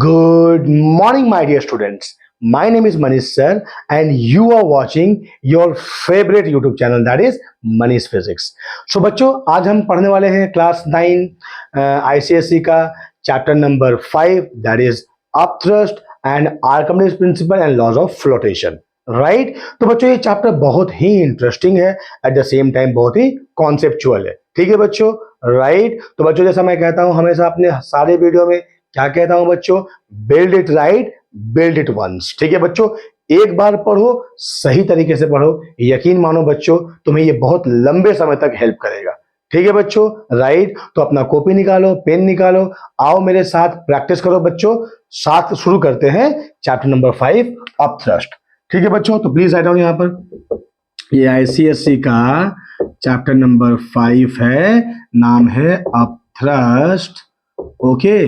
Good morning, my dear students. My name is Manish sir, and you are watching your favorite YouTube channel, that is Manish Physics. So बच्चों, आज हम पढ़ने वाले हैं class 9 ICSE का chapter number 5, that is upthrust and Archimedes principle and laws of flotation. Right तो बच्चों, ये चैप्टर बहुत ही इंटरेस्टिंग है, एट द सेम टाइम बहुत ही कॉन्सेप्चुअल है. ठीक है बच्चों, राइट. तो बच्चों, जैसा मैं कहता हूं हमेशा अपने सारे वीडियो में, क्या कहता हूं बच्चों, build it right, build it once. ठीक है बच्चों, एक बार पढ़ो, सही तरीके से पढ़ो, यकीन मानो बच्चों, तुम्हें ये बहुत लंबे समय तक हेल्प करेगा. ठीक है बच्चों, राइट. तो अपना कॉपी निकालो, पेन निकालो, आओ मेरे साथ प्रैक्टिस करो बच्चों. साथ शुरू करते हैं चैप्टर नंबर 5 अपथ्रस्ट. ठीक है बच्चों, तो प्लीज राइट डाउन यहाँ पर. ये आईसीएससी का चैप्टर नंबर 5 है, नाम है upthrust. Okay,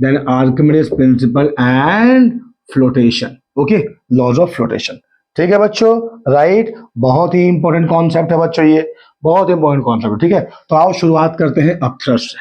then Archimedes principle and flotation. Okay, laws of flotation. ठीक है बच्चों, राइट. बहुत ही इंपॉर्टेंट कॉन्सेप्ट है बच्चों, ये बहुत इंपॉर्टेंट कॉन्सेप्ट है. ठीक है, तो आओ शुरुआत करते हैं अपथ्रस्ट से.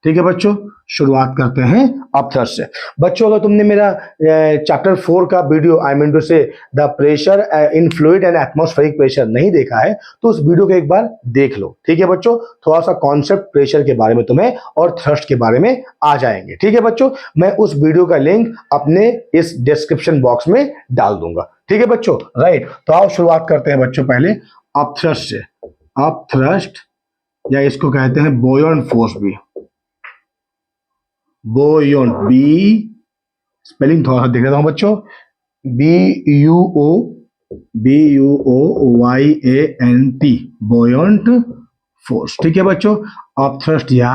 ठीक है बच्चों, शुरुआत करते हैं अपथ्रस्ट से. बच्चों, अगर तुमने मेरा चैप्टर 4 का वीडियो, आई मीन टू से the pressure in fluid and atmospheric pressure नहीं देखा है, तो उस वीडियो को एक बार देख लो. ठीक है बच्चों, थोड़ा सा कॉन्सेप्ट प्रेशर के बारे में तुम्हें और थ्रस्ट के बारे में आ जाएंगे. ठीक है बच्चों, मैं उस वीडियो का लिंक अपने इस डिस्क्रिप्शन बॉक्स में डाल दूंगा. ठीक है बच्चों, राइट. तो आओ शुरुआत करते हैं बच्चों पहले अपथ्रस्ट से. अपथ्रस्ट, या इसको कहते हैं बोयन फोर्स भी. बोयन, बी स्पेलिंग थोड़ा सा देख लेता हूं बच्चों. BUOYANT, buoyant force. ठीक है बच्चों, अपथ्रस्ट या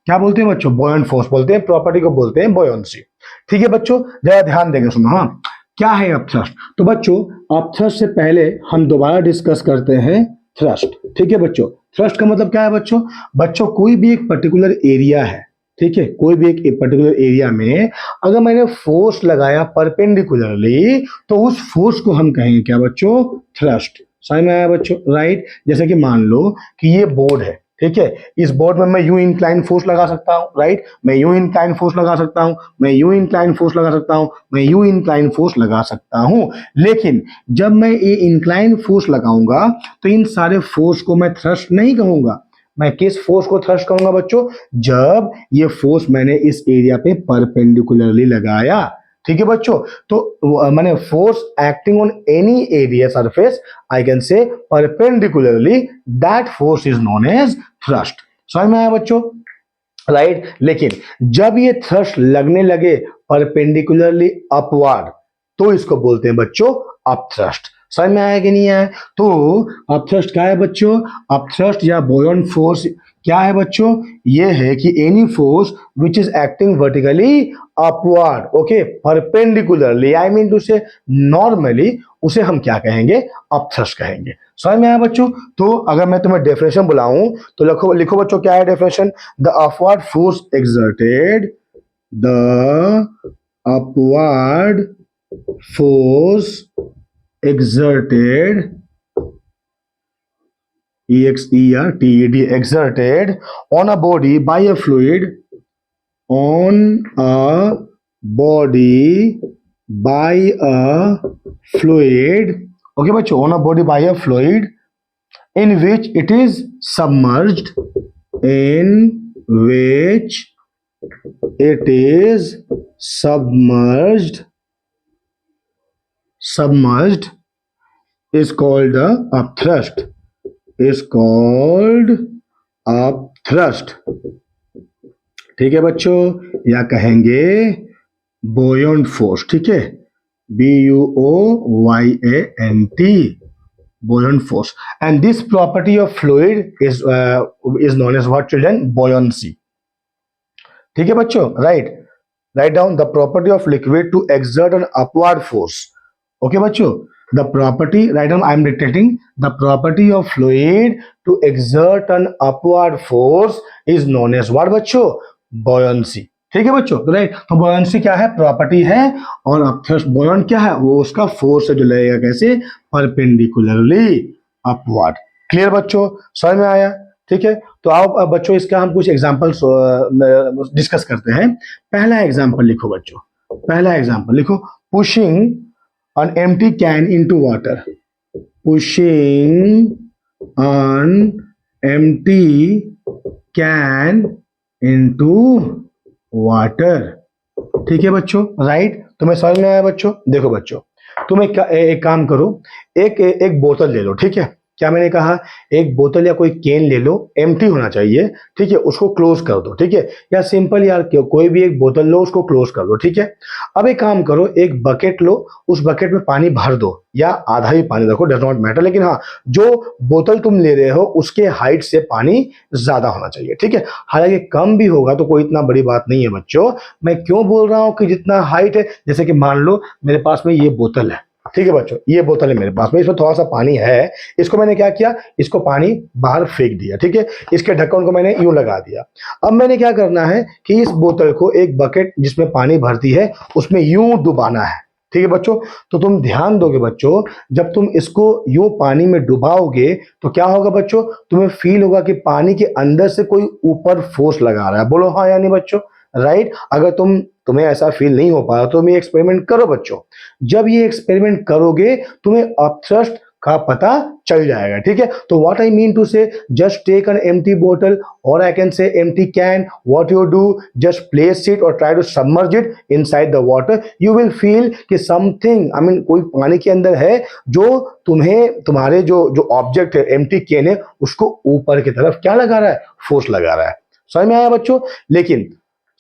क्या बोलते हैं बच्चों, बोयंट फोर्स बोलते हैं, प्रॉपर्टी को बोलते हैं बोयंसी. ठीक है बच्चों, जरा ध्यान देंगे, सुनो. हाँ, क्या है अपथ्रस्ट? तो बच्चों, अपथ्रस्ट से पहले हम दोबारा डिस्कस करते हैं थ्रस्ट. ठीक है बच्चों, थ्रस्ट का मतलब क्या है बच्चों? बच्चों, कोई भी एक पर्टिकुलर एरिया है, ठीक है, कोई भी एक पर्टिकुलर एरिया में अगर मैंने फोर्स लगाया परपेंडिकुलरली, तो उस फोर्स को हम कहेंगे क्या बच्चों? थ्रस्ट. समझ में आया बच्चों? राइट. जैसे कि मान लो कि ये बोर्ड है, ठीक है, इस बोर्ड में मैं यूं इंक्लाइन फोर्स लगा सकता हूं, राइट. मैं यूं इंक्लाइन फोर्स लगा सकता हूं, मैं यूं इंक्लाइन फोर्स लगा सकता हूं, मैं यूं इंक्लाइन फोर्स लगा सकता हूं. लेकिन जब मैं ये इंक्लाइन फोर्स लगाऊंगा, तो इन सारे फोर्स को मैं थ्रस्ट नहीं कहूंगा. मैं किस फोर्स को थ्रस्ट कहूंगा बच्चों? जब ये फोर्स मैंने इस एरिया पे परपेंडिकुलरली लगाया. ठीक है बच्चों, तो मैंने force acting on any area surface, I can say perpendicularly, that force is known as thrust. समझ में आया बच्चों? राइट. लेकिन जब ये थ्रस्ट लगने लगे परपेंडिकुलरली अपवर्ड, तो इसको बोलते हैं बच्चों अपथ्रस्ट. समझ में आया कि नहीं आया? तो अपथ्रस्ट क्या है बच्चों? अपथ्रस्ट या बोयन फोर्स क्या है बच्चों? ये है कि any force which is acting vertically upward, okay, perpendicularly, I mean to say normally, उसे हम क्या कहेंगे? अपथ्रस्ट कहेंगे. समझ में आया बच्चों? तो अगर मैं तुम्हें डेफिनेशन बुलाऊं, तो लिखो बच्चों, क्या है definition? The upward force exerted, the upward force exerted, EXERTED, exerted on a body by a fluid, on a body by a fluid, okay बच्चों, on a body by a fluid in which it is submerged, in which it is submerged is called the upthrust, is called upthrust. ठीक है बच्चों, या कहेंगे बोयंट force. ठीक है, BUOYANT, buoyant force. And this property of fluid is known as what children? Buoyancy. ठीक है बच्चों, right. Write down the property of liquid to exert an upward force. Okay बच्चों, the property, write down, I am dictating, the property of fluid to exert an upward force is known as what बच्चों? Buoyancy. ठीक है बच्चों, right. तो buoyancy क्या है? Property है. और अपथ्रस्ट, buoyant क्या है? वो उसका फोर्स है जो लगेगा कैसे? Perpendicularly upward. क्लियर बच्चों? समझ में आया? ठीक है, तो आओ बच्चों, इसका हम कुछ एग्जांपल्स डिस्कस करते हैं. पहला एग्जांपल लिखो बच्चों. पहला एग्जांपल लिखो, pushing an empty can into water, pushing an empty can into water। ठीक है बच्चों, राइट। तुम्हें समझ में आया बच्चों? देखो बच्चों, तुम एक काम करो, एक बोतल ले लो, ठीक है। क्या मैंने कहा? एक बोतल या कोई केन ले लो, एम्प्टी होना चाहिए, ठीक है। उसको क्लोज कर दो, ठीक है। या सिंपल यार कोई भी एक बोतल लो, उसको क्लोज कर दो, ठीक है। अब एक काम करो, एक बकेट लो, उस बकेट में पानी भर दो, या आधा ही पानी रखो, डज नॉट मैटर, लेकिन हाँ, जो बोतल तुम ले रहे हो उसके हाइट से पानी ज्यादा होना चाहिए, ठीक है। हालांकि कम भी होगा तो कोई इतना बड़ी बात नहीं है बच्चों। मैं क्यों बोल रहा हूं कि जितना हाइट है, जैसे कि मान लो मेरे पास में ये बोतल है, ठीक है बच्चों, ये बोतल है मेरे पास में, इसमें थोड़ा सा पानी है, इसको मैंने क्या किया, इसको पानी बाहर फेंक दिया, ठीक है। इसके ढक्कन को मैंने यूं लगा दिया। अब मैंने क्या करना है कि इस बोतल को एक बकेट जिसमें पानी भरती है उसमें यूं डुबाना है, ठीक है बच्चों। तो तुम ध्यान दोगे बच्चों, जब तुम इसको यूं पानी में डुबाओगे तो क्या होगा बच्चों, तुम्हें फील होगा कि पानी के अंदर से कोई ऊपर फोर्स लगा रहा है। बोलो हाँ या नहीं बच्चों, राइट। अगर तुम्हें ऐसा फील नहीं हो पा रहा तो तुम ये एक्सपेरिमेंट करो बच्चों। जब ये एक्सपेरिमेंट करोगे तुम्हें अपथ्रस्ट का पता चल जाएगा, ठीक है। तो what I mean to say, just take an empty बोतल और I can say empty can, what you do, just place it और try to submerge it inside the water, you will feel कि समथिंग, आई मीन कोई पानी के अंदर है जो तुम्हारे जो ऑब्जेक्ट है एम्प्टी कैन है उसको ऊपर की तरफ क्या लगा रहा है, फोर्स लगा रहा है। समझ में आया बच्चों? लेकिन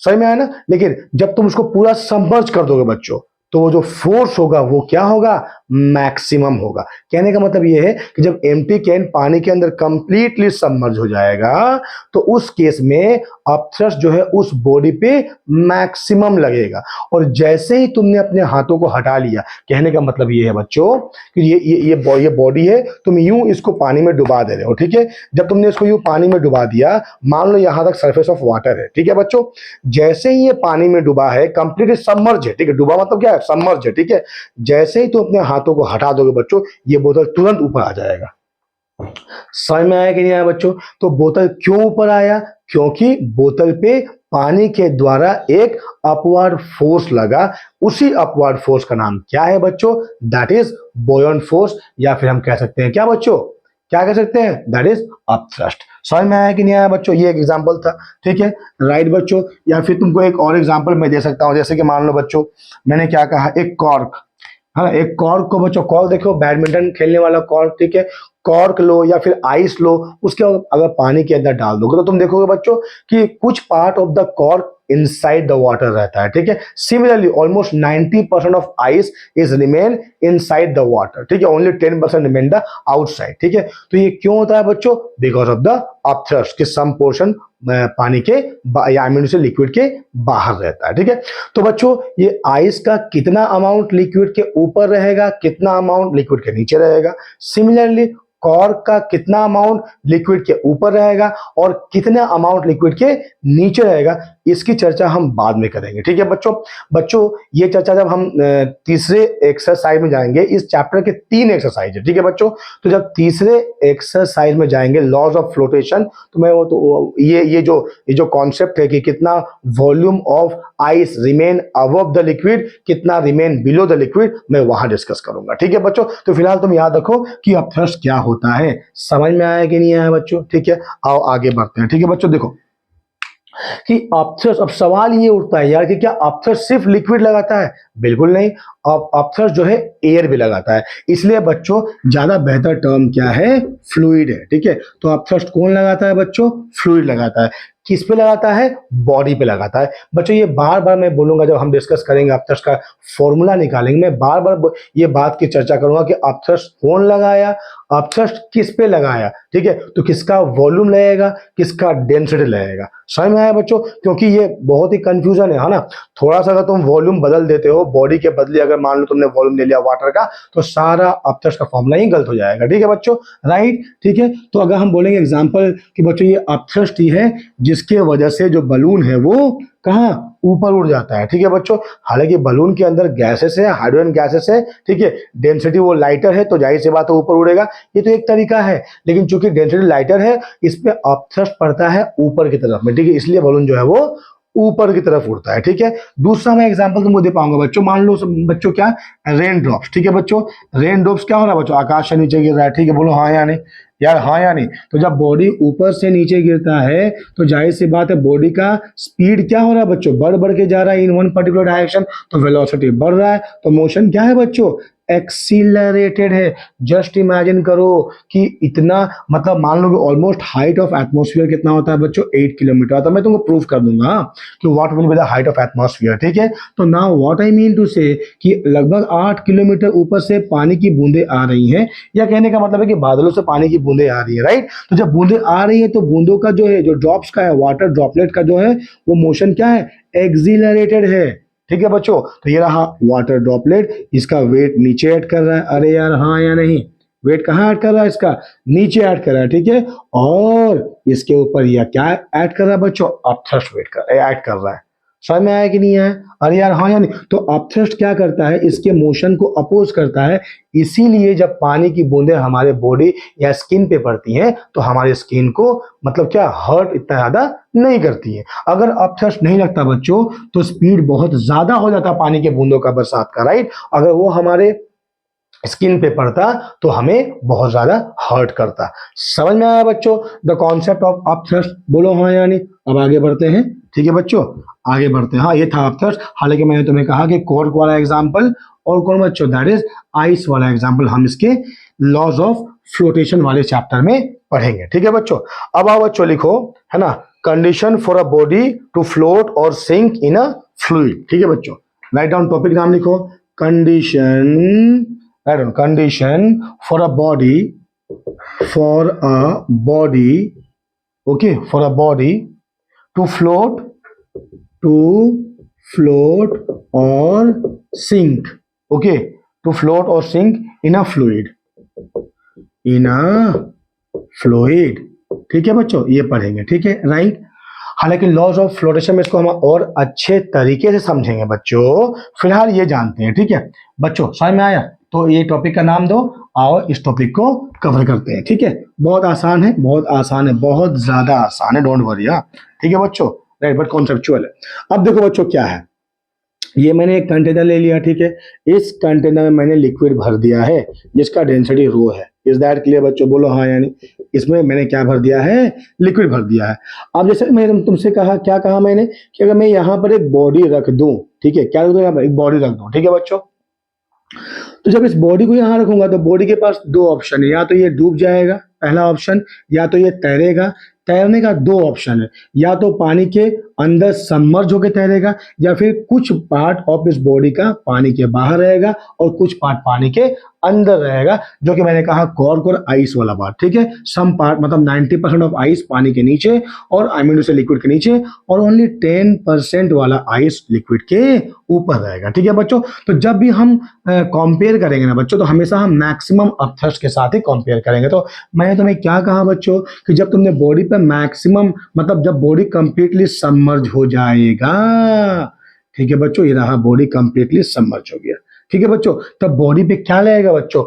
समझ में आया ना? लेकिन जब तुम उसको पूरा सबमर्ज कर दोगे बच्चों तो वो जो फोर्स होगा वो क्या होगा, मैक्सिमम होगा। कहने का मतलब ये है कि जब एम्प्टी कैन पानी के अंदर कंप्लीटली सबमर्ज हो जाएगा तो उस केस में अपथ्रस्ट जो है उस बॉडी पे मैक्सिमम लगेगा। और जैसे ही तुमने अपने हाथों को हटा लिया, कहने का मतलब ये है बच्चों कि ये बॉडी है, तुम यूं इसको पानी में डुबा दे रहे हो, ठीक है। जब तुमने इसको यूं पानी में डुबा दिया, मान लो यहां तक सरफेस ऑफ वाटर है, ठीक है बच्चों। जैसे ही ये पानी में डुबा है, कंप्लीटली सबमर्ज है, ठीक है। डुबा मतलब क्या है, सबमर्ज है, ठीक है। जैसे ही तुम अपने हाथों को हटा दोगे बच्चों, ये बोतल तुरंत ऊपर आ जाएगा। समझ में आया कि नहीं आया बच्चों? तो बोतल क्यों ऊपर आया, क्योंकि बोतल पे पानी के द्वारा एक अपवर्ड फोर्स लगा। उसी अपवर्ड फोर्स का नाम क्या है बच्चों, दैट इज बुओयंट फोर्स, या फिर हम कह सकते हैं क्या बच्चों, क्या कह सकते हैं, दैट इज अपथ्रस्ट। समझ में आया कि नहीं आया बच्चों? ये एक एग्जांपल था, ठीक है, राइट बच्चों। या फिर तुमको एक और एग्जांपल मैं दे सकता हूं, जैसे कि मान लो बच्चों मैंने क्या कहा, एक कॉर्क, हाँ, एक कॉर्क को बच्चों, कॉर्क देखो बैडमिंटन खेलने वाला कॉर्क, ठीक है। कॉर्क लो या फिर आइस लो, उसके अगर पानी के अंदर डाल दोगे तो तुम देखोगे बच्चों कि कुछ part of the cork inside the water रहता है, ठीक है। Similarly almost 90% of ice is remain inside the water, ठीक है। ओनली 10% रिमेन द आउटसाइड, ठीक है। तो ये क्यों होता है बच्चों, बिकॉज ऑफ द अपथ्रस्ट, कि सम पोर्शन पानी के या आई मीन से लिक्विड के बाहर रहता है, ठीक है। तो बच्चों ये आइस का कितना अमाउंट लिक्विड के ऊपर रहेगा, कितना अमाउंट लिक्विड के नीचे रहेगा। सिमिलरली कॉर्क का कितना अमाउंट लिक्विड के ऊपर रहेगा और कितना अमाउंट लिक्विड के नीचे रहेगा, इसकी चर्चा हम बाद में करेंगे, ठीक है बच्चों ये चर्चा जब हम तीसरे एक्सरसाइज में जाएंगे, इस चैप्टर के 3 एक्सरसाइज है, ठीक है बच्चों। तो जब तीसरे एक्सरसाइज में जाएंगे लॉज ऑफ फ्लोटेशन, तो मैं ये जो कॉन्सेप्ट है कि कितना volume of ice remain above the liquid, कितना रिमेन बिलो द लिक्विड, मैं वहां डिस्कस करूंगा, ठीक है बच्चों। तो फिलहाल तुम याद रखो कि अपथ्रस्ट क्या होता है। समझ में आया कि नहीं आया बच्चों, ठीक है। आओ आगे बढ़ते हैं, ठीक है बच्चों। देखो कि अपथ्रस्ट, अब सवाल ये उठता है यार कि क्या अपथ्रस्ट सिर्फ लिक्विड लगाता है, बिल्कुल नहीं। अब अपथ्रस्ट जो है एयर भी लगाता है, इसलिए बच्चों ज्यादा बेहतर टर्म क्या है, फ्लूइड है, ठीक है। तो अपथ्रस्ट कौन लगाता है बच्चों, फ्लूइड लगाता है। किस पे लगाता है, बॉडी पे लगाता है बच्चों। ये बार बार मैं बोलूंगा जब हम डिस्कस करेंगे अपथ्रस्ट का फॉर्मूला निकालेंगे, मैं बार बार ये बात की चर्चा करूंगा कि अपथ्रस्ट कौन लगाया, अपथ्रस्ट किस पे लगाया, ठीक है। तो किसका वॉल्यूम लगेगा, किसका डेंसिटी लगेगा। समझ में आया बच्चों? क्योंकि ये बहुत ही कंफ्यूजन है ना। थोड़ा सा अगर तुम वॉल्यूम बदल देते हो बॉडी के बदले, अगर मान लो तुमने वॉल्यूम ले लिया वाटर का, तो सारा अपथ्रस्ट का फॉर्मूला ही गलत हो जाएगा, ठीक है बच्चों, राइट, ठीक है। तो अगर हम बोलेंगे एग्जांपल कि बच्चों ये अपथ्रस्ट ही है जिसके वजह से जो बलून है वो कहाँ ऊपर उड़ जाता है, ठीक है बच्चों। हालांकि बलून के अंदर गैसेस है, हाइड्रोजन गैसेस है, ठीक है। डेंसिटी वो लाइटर है तो जाहिर सी बात है ऊपर उड़ेगा, ये तो एक तरीका है। लेकिन चूंकि डेंसिटी लाइटर है, इस पे अपथ्रस्ट पड़ता है ऊपर की तरफ में, ठीक है, इसलिए बलून जो है वो ऊपर की तरफ उड़ता है, ठीक है। दूसरा मैं एग्जांपल तुमको दे पाऊंगा बच्चों, मान लो बच्चों क्या, रेन ड्रॉप्स, ठीक है बच्चों। रेन ड्रॉप्स क्या हो रहा है बच्चों, आकाश से नीचे गिर रहा है, ठीक है, बोलो हाँ या नहीं यार, हाँ या नहीं। तो जब बॉडी ऊपर से नीचे गिरता है तो जाहिर सी बात है बॉडी का स्पीड क्या हो रहा है बच्चों, बढ़ के जा रहा है इन वन पर्टिकुलर डायरेक्शन, तो वेलोसिटी बढ़ रहा है, तो मोशन क्या है बच्चों, एक्सीलरेटेड है। जस्ट इमेजिन करो कि इतना, मतलब मान लो कि ऑलमोस्ट हाइट ऑफ एटमॉस्फेयर कितना होता है बच्चों, 8 किलोमीटर। तो मैं तुमको प्रूफ कर दूंगा कि what will be the height of atmosphere, ठीक है। तो now what I mean to say कि लगभग 8 किलोमीटर ऊपर से पानी की बूंदें आ रही हैं, या कहने का मतलब है कि बादलों से पानी की बूंदें आ रही है, राइट। तो जब बूंदें आ रही है तो बूंदों का जो है, जो ड्रॉप्स का है, वाटर ड्रॉपलेट का जो है वो मोशन क्या है, एक्सीलरेटेड है, ठीक है बच्चों। तो ये रहा वाटर ड्रॉपलेट, इसका वेट नीचे ऐड कर रहा है, अरे यार हाँ या नहीं, वेट कहाँ ऐड कर रहा है, इसका नीचे ऐड कर रहा है, ठीक है। और इसके ऊपर यह क्या ऐड कर रहा है बच्चों, अपथ्रस्ट वेट ऐड कर रहा है। समझ में आया कि नहीं आया, अरे यार हाँ या नहीं। तो अपथ्रस्ट क्या करता है, इसके मोशन को अपोज करता है, इसीलिए जब पानी की बूंदें हमारे बॉडी या स्किन पे पड़ती हैं तो हमारे स्किन को मतलब क्या, हर्ट इतना ज्यादा नहीं करती है। अगर अपथ्रस्ट नहीं लगता बच्चों तो स्पीड बहुत ज्यादा हो जाता पानी के बूंदों का, बरसात का, राइट। अगर वो हमारे स्किन पे पड़ता तो हमें बहुत ज्यादा हर्ट करता। समझ में आया बच्चों द कॉन्सेप्ट ऑफ अपथ्रस्ट, बोलो हाँ या नहीं। अब आगे बढ़ते हैं, ठीक है बच्चों, आगे बढ़ते हैं। हाँ, ये था अपथ्रस्ट। हालांकि मैंने तुम्हें कहा कि कॉर्क वाला एग्जांपल और कौन बच्चों, दैट इज आइस वाला एग्जांपल हम इसके लॉज ऑफ फ्लोटेशन वाले चैप्टर में पढ़ेंगे, ठीक है बच्चों। अब आओ बच्चों लिखो, है ना, condition for a body to float और सिंक इन अ फ्लूइड, ठीक है बच्चों। राइट डाउन टॉपिक नाम लिखो, condition, write down condition for a body, okay, for a body to float or sink, okay, to float or sink in a fluid, ठीक है बच्चों, ये पढ़ेंगे, ठीक है, राइट। हालांकि लॉज ऑफ फ्लोटेशन में इसको हम और अच्छे तरीके से समझेंगे बच्चों, फिलहाल ये जानते हैं, ठीक है बच्चों, समझ में आया। तो ये टॉपिक का नाम दो, आओ इस टॉपिक को कवर करते हैं, ठीक है। बहुत आसान है, बहुत ज्यादा आसान है, डोंट वरी, ठीक है बच्चों, राइट, बट कॉन्सेप्चुअल है। अब देखो बच्चों क्या है, ये मैंने एक कंटेनर ले लिया, ठीक है। इस कंटेनर में मैंने लिक्विड भर दिया है जिसका डेंसिटी रो है। इज दैट क्लियर बच्चों, बोलो हाँ यानी, इसमें मैंने क्या भर दिया है, लिक्विड भर दिया है। अब जैसे मैंने तुमसे कहा, क्या कहा मैंने, कि अगर मैं यहाँ पर एक बॉडी रख दूं, ठीक है, क्या रख दूं, यहाँ पर एक बॉडी रख दूं, ठीक है बच्चों। तो जब इस बॉडी को यहां रखूंगा तो बॉडी के पास दो ऑप्शन है, या तो ये डूब जाएगा, पहला ऑप्शन, या तो ये तैरेगा। तैरने का दो ऑप्शन है, या तो पानी के अंदर सबमर्ज होकर तैरेगा, या फिर कुछ पार्ट ऑफ इस बॉडी का पानी के बाहर रहेगा और कुछ पार्ट पानी के अंदर रहेगा, जो कि मैंने कहा कॉर्क और आइस वाला पार्ट, ठीक है। सम पार्ट मतलब 90% ऑफ आइस पानी के नीचे और आई मीन से लिक्विड के नीचे, और ओनली 10% वाला आइस लिक्विड के ऊपर रहेगा, ठीक है बच्चों। तो जब भी हम कंपेयर करेंगे ना बच्चों, तो हमेशा हम मैक्सिमम अपथ्रस्ट के साथ ही कंपेयर करेंगे। तो मैंने तुम्हें क्या कहा बच्चों, कि जब तुमने बॉडी पे मैक्सिमम, मतलब जब बॉडी कंप्लीटली सबमर्ज हो जाएगा, ठीक है बच्चों, ये रहा बॉडी कंप्लीटली सबमर्ज हो गया, ठीक है बच्चों, तब बॉडी पे क्या लगेगा बच्चों,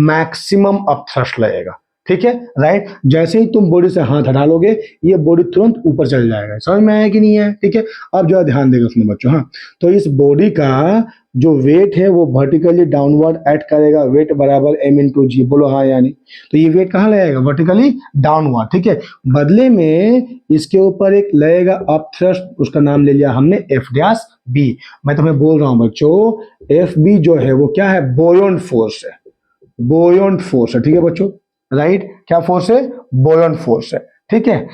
मैक्सिमम अपथ्रस्ट लगेगा, ठीक है, राइट। जैसे ही तुम बॉडी से हाथ हटा लोगे ये बॉडी तुरंत ऊपर चल जाएगा। समझ में आया कि नहीं है, ठीक है। अब जो ध्यान देगा उसमें बच्चों, हाँ, तो इस बॉडी का जो वेट है वो वर्टिकली डाउनवर्ड ऐड करेगा, वेट बराबर m/g, बोलो हाँ यानी। तो ये वेट कहाँ लगेगा, वर्टिकली डाउनवर्ड, ठीक है। बदले में इसके ऊपर एक लगेगा अपथ्रस्ट, उसका नाम ले लिया हमने F'(b). मैं तुम्हें बोल रहा हूं बच्चों, Fb जो है वो क्या है, बोयंट फोर्स है, ठीक है बच्चों, राइट। क्या फोर्स है, बोयंट फोर्स है, ठीक है।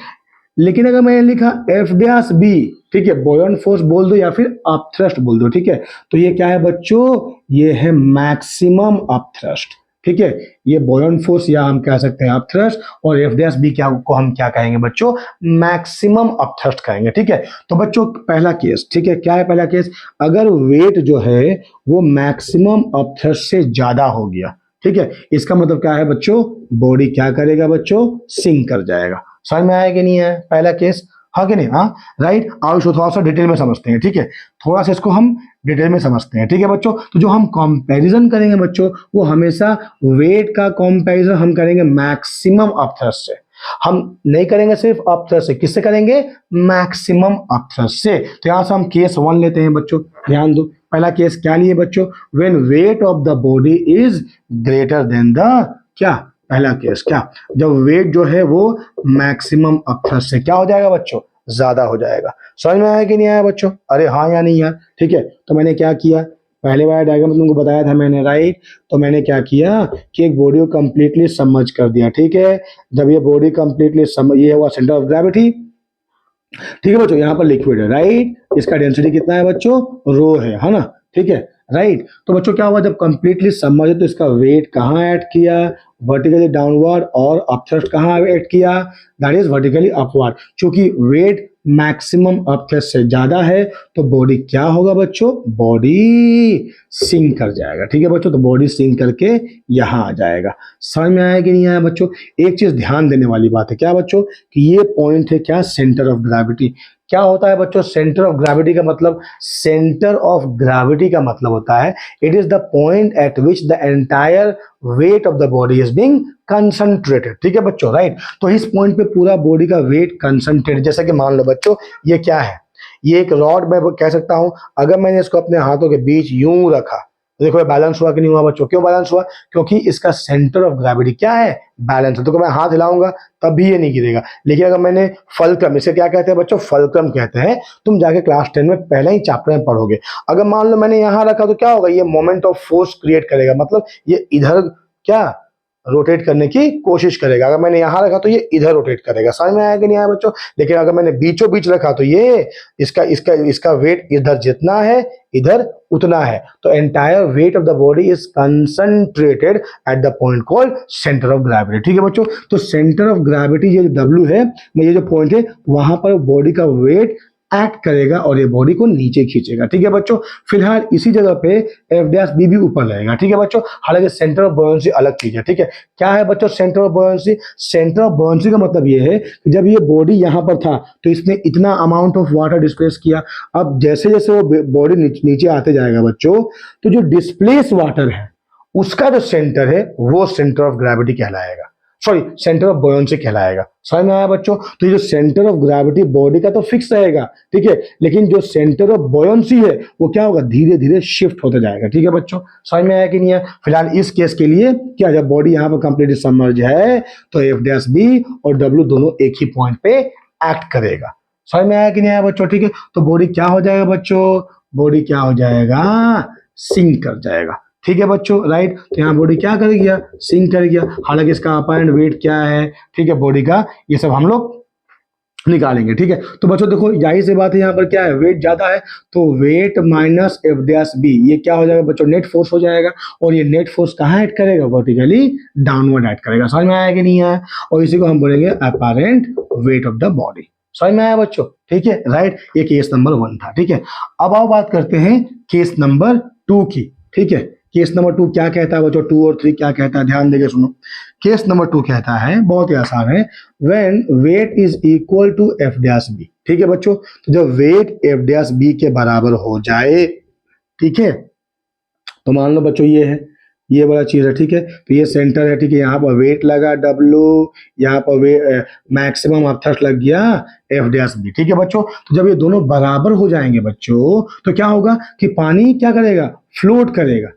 लेकिन अगर मैंने लिखा F'(b), ठीक है, बोयंट फोर्स बोल दो या फिर अपथ्रस्ट बोल दो, ठीक है, तो ये क्या है बच्चों, ये है मैक्सिमम अपथ्रस्ट, ठीक है। ये बोयंट फोर्स या हम कह सकते हैं अपथ्रस्ट, और F'(b) क्या को हम क्या कहेंगे बच्चों, मैक्सिमम अपथ्रस्ट कहेंगे, ठीक है। तो बच्चों पहला केस, ठीक है, क्या है पहला केस, अगर वेट जो है वो मैक्सिमम अपथ्रस्ट से ज्यादा हो गया, ठीक है, इसका मतलब क्या है बच्चों, बॉडी क्या करेगा बच्चों, सिंक कर जाएगा। समझ में आया कि नहीं है, पहला केस, हाँ कि नहीं, हाँ, राइट। आओ इसको थोड़ा सा डिटेल में समझते हैं, ठीक है, थोड़ा सा इसको हम डिटेल में समझते हैं, ठीक है बच्चों। तो जो हम कंपैरिजन करेंगे बच्चों, वो हमेशा वेट का कंपैरिजन हम करेंगे मैक्सिमम अपथ्रस्ट से। हम नहीं करेंगे सिर्फ अपथ्रस्ट से, किससे करेंगे? मैक्सिमम अपथ्रस्ट से। तो यहां से हम केस 1 लेते हैं बच्चों, ध्यान दो। पहला केस क्या लिए बच्चों? When wait of the body is greater than the क्या? पहला केस क्या? जब वेट जो है वो मैक्सिमम अपथ्रस्ट से क्या हो जाएगा बच्चों? ज्यादा हो जाएगा। समझ में आया कि नहीं आया बच्चों? अरे हाँ या नहीं यार? ठीक है, तो मैंने क्या किया, पहले वाला डायग्राम तुमको बताया था मैंने, राइट? तो मैंने क्या किया कि एक बॉडी को कंप्लीटली सबमर्ज कर दिया, ठीक है। जब ये बॉडी कंप्लीटली ये हुआ सेंटर ऑफ ग्रेविटी, ठीक है बच्चों, यहाँ पर लिक्विड है, राइट? इसका डेंसिटी कितना है बच्चों? रो है ना? ठीक है, राइट? तो बच्चों क्या हुआ, जब कंप्लीटली सबमर्ज है तो इसका वेट कहाँ ऐड किया? Vertically downward. और अपथ्रस्ट कहाँ ऐड किया? That is vertically upward. क्योंकि वेट मैक्सिमम अपथ्रस्ट से ज्यादा है तो बॉडी क्या होगा बच्चों? बॉडी सिंक कर जाएगा, ठीक है बच्चों। तो बॉडी सिंक करके यहाँ आ जाएगा। समझ में आया कि नहीं आया बच्चों? एक चीज ध्यान देने वाली बात है, क्या बच्चों? कि ये पॉइंट है क्या? Centre of gravity. क्या होता है बच्चों सेंटर ऑफ ग्रेविटी का मतलब? सेंटर ऑफ ग्रेविटी का मतलब होता है it is the point eight which the entire wait of the body is being concentrated, ठीक है बच्चों, राइट? तो इस पॉइंट पे पूरा बॉडी का वेट कंसंट्रेटेड। जैसे कि मान लो बच्चों ये क्या है? ये एक रॉड मैं कह सकता हूं, अगर मैंने इसको अपने हाथों के बीच यूं रखा तो देखो बैलेंस हुआ कि नहीं हुआ बच्चों? क्यों बैलेंस हुआ? क्योंकि इसका सेंटर ऑफ ग्रेविटी क्या है? बैलेंस है। तो मैं हाथ हिलाऊंगा तब भी ये नहीं गिरेगा। लेकिन अगर मैंने फलक्रम, इसे क्या कहते हैं बच्चों? फलक्रम कहते हैं। तुम जाके क्लास 10 में पहले ही चैप्टर में पढ़ोगे। अगर मान लो मैंने यहां रखा तो क्या होगा? ये मोमेंट ऑफ फोर्स क्रिएट करेगा, मतलब ये इधर क्या रोटेट करने की कोशिश करेगा। अगर मैंने यहां रखा तो ये इधर रोटेट करेगा। समझ में आया कि नहीं आया बच्चों? लेकिन अगर मैंने बीचों बीच रखा तो ये इसका वेट इधर जितना है इधर उतना है। तो entire wait of the body is concentrated at the point called centre of gravity, ठीक है बच्चों। तो सेंटर ऑफ ग्रेविटी ये जो डब्ल्यू है, ये जो पॉइंट है, वहां पर बॉडी का वेट एक्ट करेगा और ये बॉडी को नीचे खींचेगा, ठीक है बच्चों। फिलहाल इसी जगह पे एफ डैश बी भी ऊपर रहेगा, ठीक है बच्चों। हालांकि सेंटर ऑफ बॉयंसी अलग चीज है, ठीक है। क्या है बच्चों centre of buoyancy? Centre of buoyancy का मतलब ये है कि जब ये बॉडी यहां पर था तो इसने इतना अमाउंट ऑफ वाटर डिस्प्लेस किया। अब जैसे जैसे वो बॉडी नीचे आते जाएगा बच्चों, तो जो डिस्प्लेस वाटर है उसका जो सेंटर है वो सेंटर ऑफ ग्रेविटी कहलाएगा, सॉरी सेंटर ऑफ बॉयंसी कहलाएगा। समझ में आया बच्चों? तो ये जो सेंटर ऑफ ग्रेविटी बॉडी का तो फिक्स रहेगा, ठीक है, लेकिन जो सेंटर ऑफ बॉयंसी है वो क्या होगा? धीरे धीरे शिफ्ट होता जाएगा, ठीक है बच्चों। समझ में आया कि नहीं है? फिलहाल इस केस के लिए क्या, जब बॉडी यहाँ पर कंप्लीटली सबमर्ज है तो एफ डैश बी और डब्ल्यू दोनों एक ही पॉइंट पे एक्ट करेगा। समझ में आया कि नहीं आया बच्चों? ठीक है, तो बॉडी क्या हो जाएगा बच्चों? बॉडी क्या हो जाएगा? सिंक कर जाएगा, ठीक है बच्चों, राइट? तो यहाँ बॉडी क्या कर गया? सिंक कर गया। हालांकि इसका अपारेंट वेट क्या है, ठीक है, बॉडी का, ये सब हम लोग निकालेंगे, ठीक है। तो बच्चों देखो यही से बात है, यहाँ पर क्या है? वेट ज्यादा है तो weight minus F dash B, ये क्या हो जाएगा बच्चों? नेट फोर्स हो जाएगा। और ये नेट फोर्स कहाँ ऐड करेगा? वर्टिकली डाउनवर्ड ऐड करेगा। समझ में आया कि नहीं आया? और इसी को हम बोलेंगे apparent wait of the body. समझ में आया बच्चों? ठीक है, राइट? ये केस नंबर 1 था, ठीक है। अब आओ बात करते हैं केस नंबर 2 की, ठीक है। केस नंबर 2 क्या कहता है बच्चों? 2 और 3 क्या कहता है? ध्यान देके सुनो। केस नंबर 2 कहता है, बहुत ही आसान है, when weight is equal to F dash B, ठीक है बच्चों। तो जब वेट एफ डैश बी के बराबर हो जाए, ठीक है, तो मान लो बच्चों ये वाला चीज है, ठीक है। तो ये सेंटर है, ठीक है, यहाँ पर वेट लगा डब्ल्यू, यहाँ पर मैक्सिमम अपथ्रस्ट लग गया एफ डैश बी, ठीक है बच्चों। तो जब ये दोनों बराबर हो जाएंगे बच्चों तो क्या होगा कि पानी क्या करेगा? फ्लोट करेगा।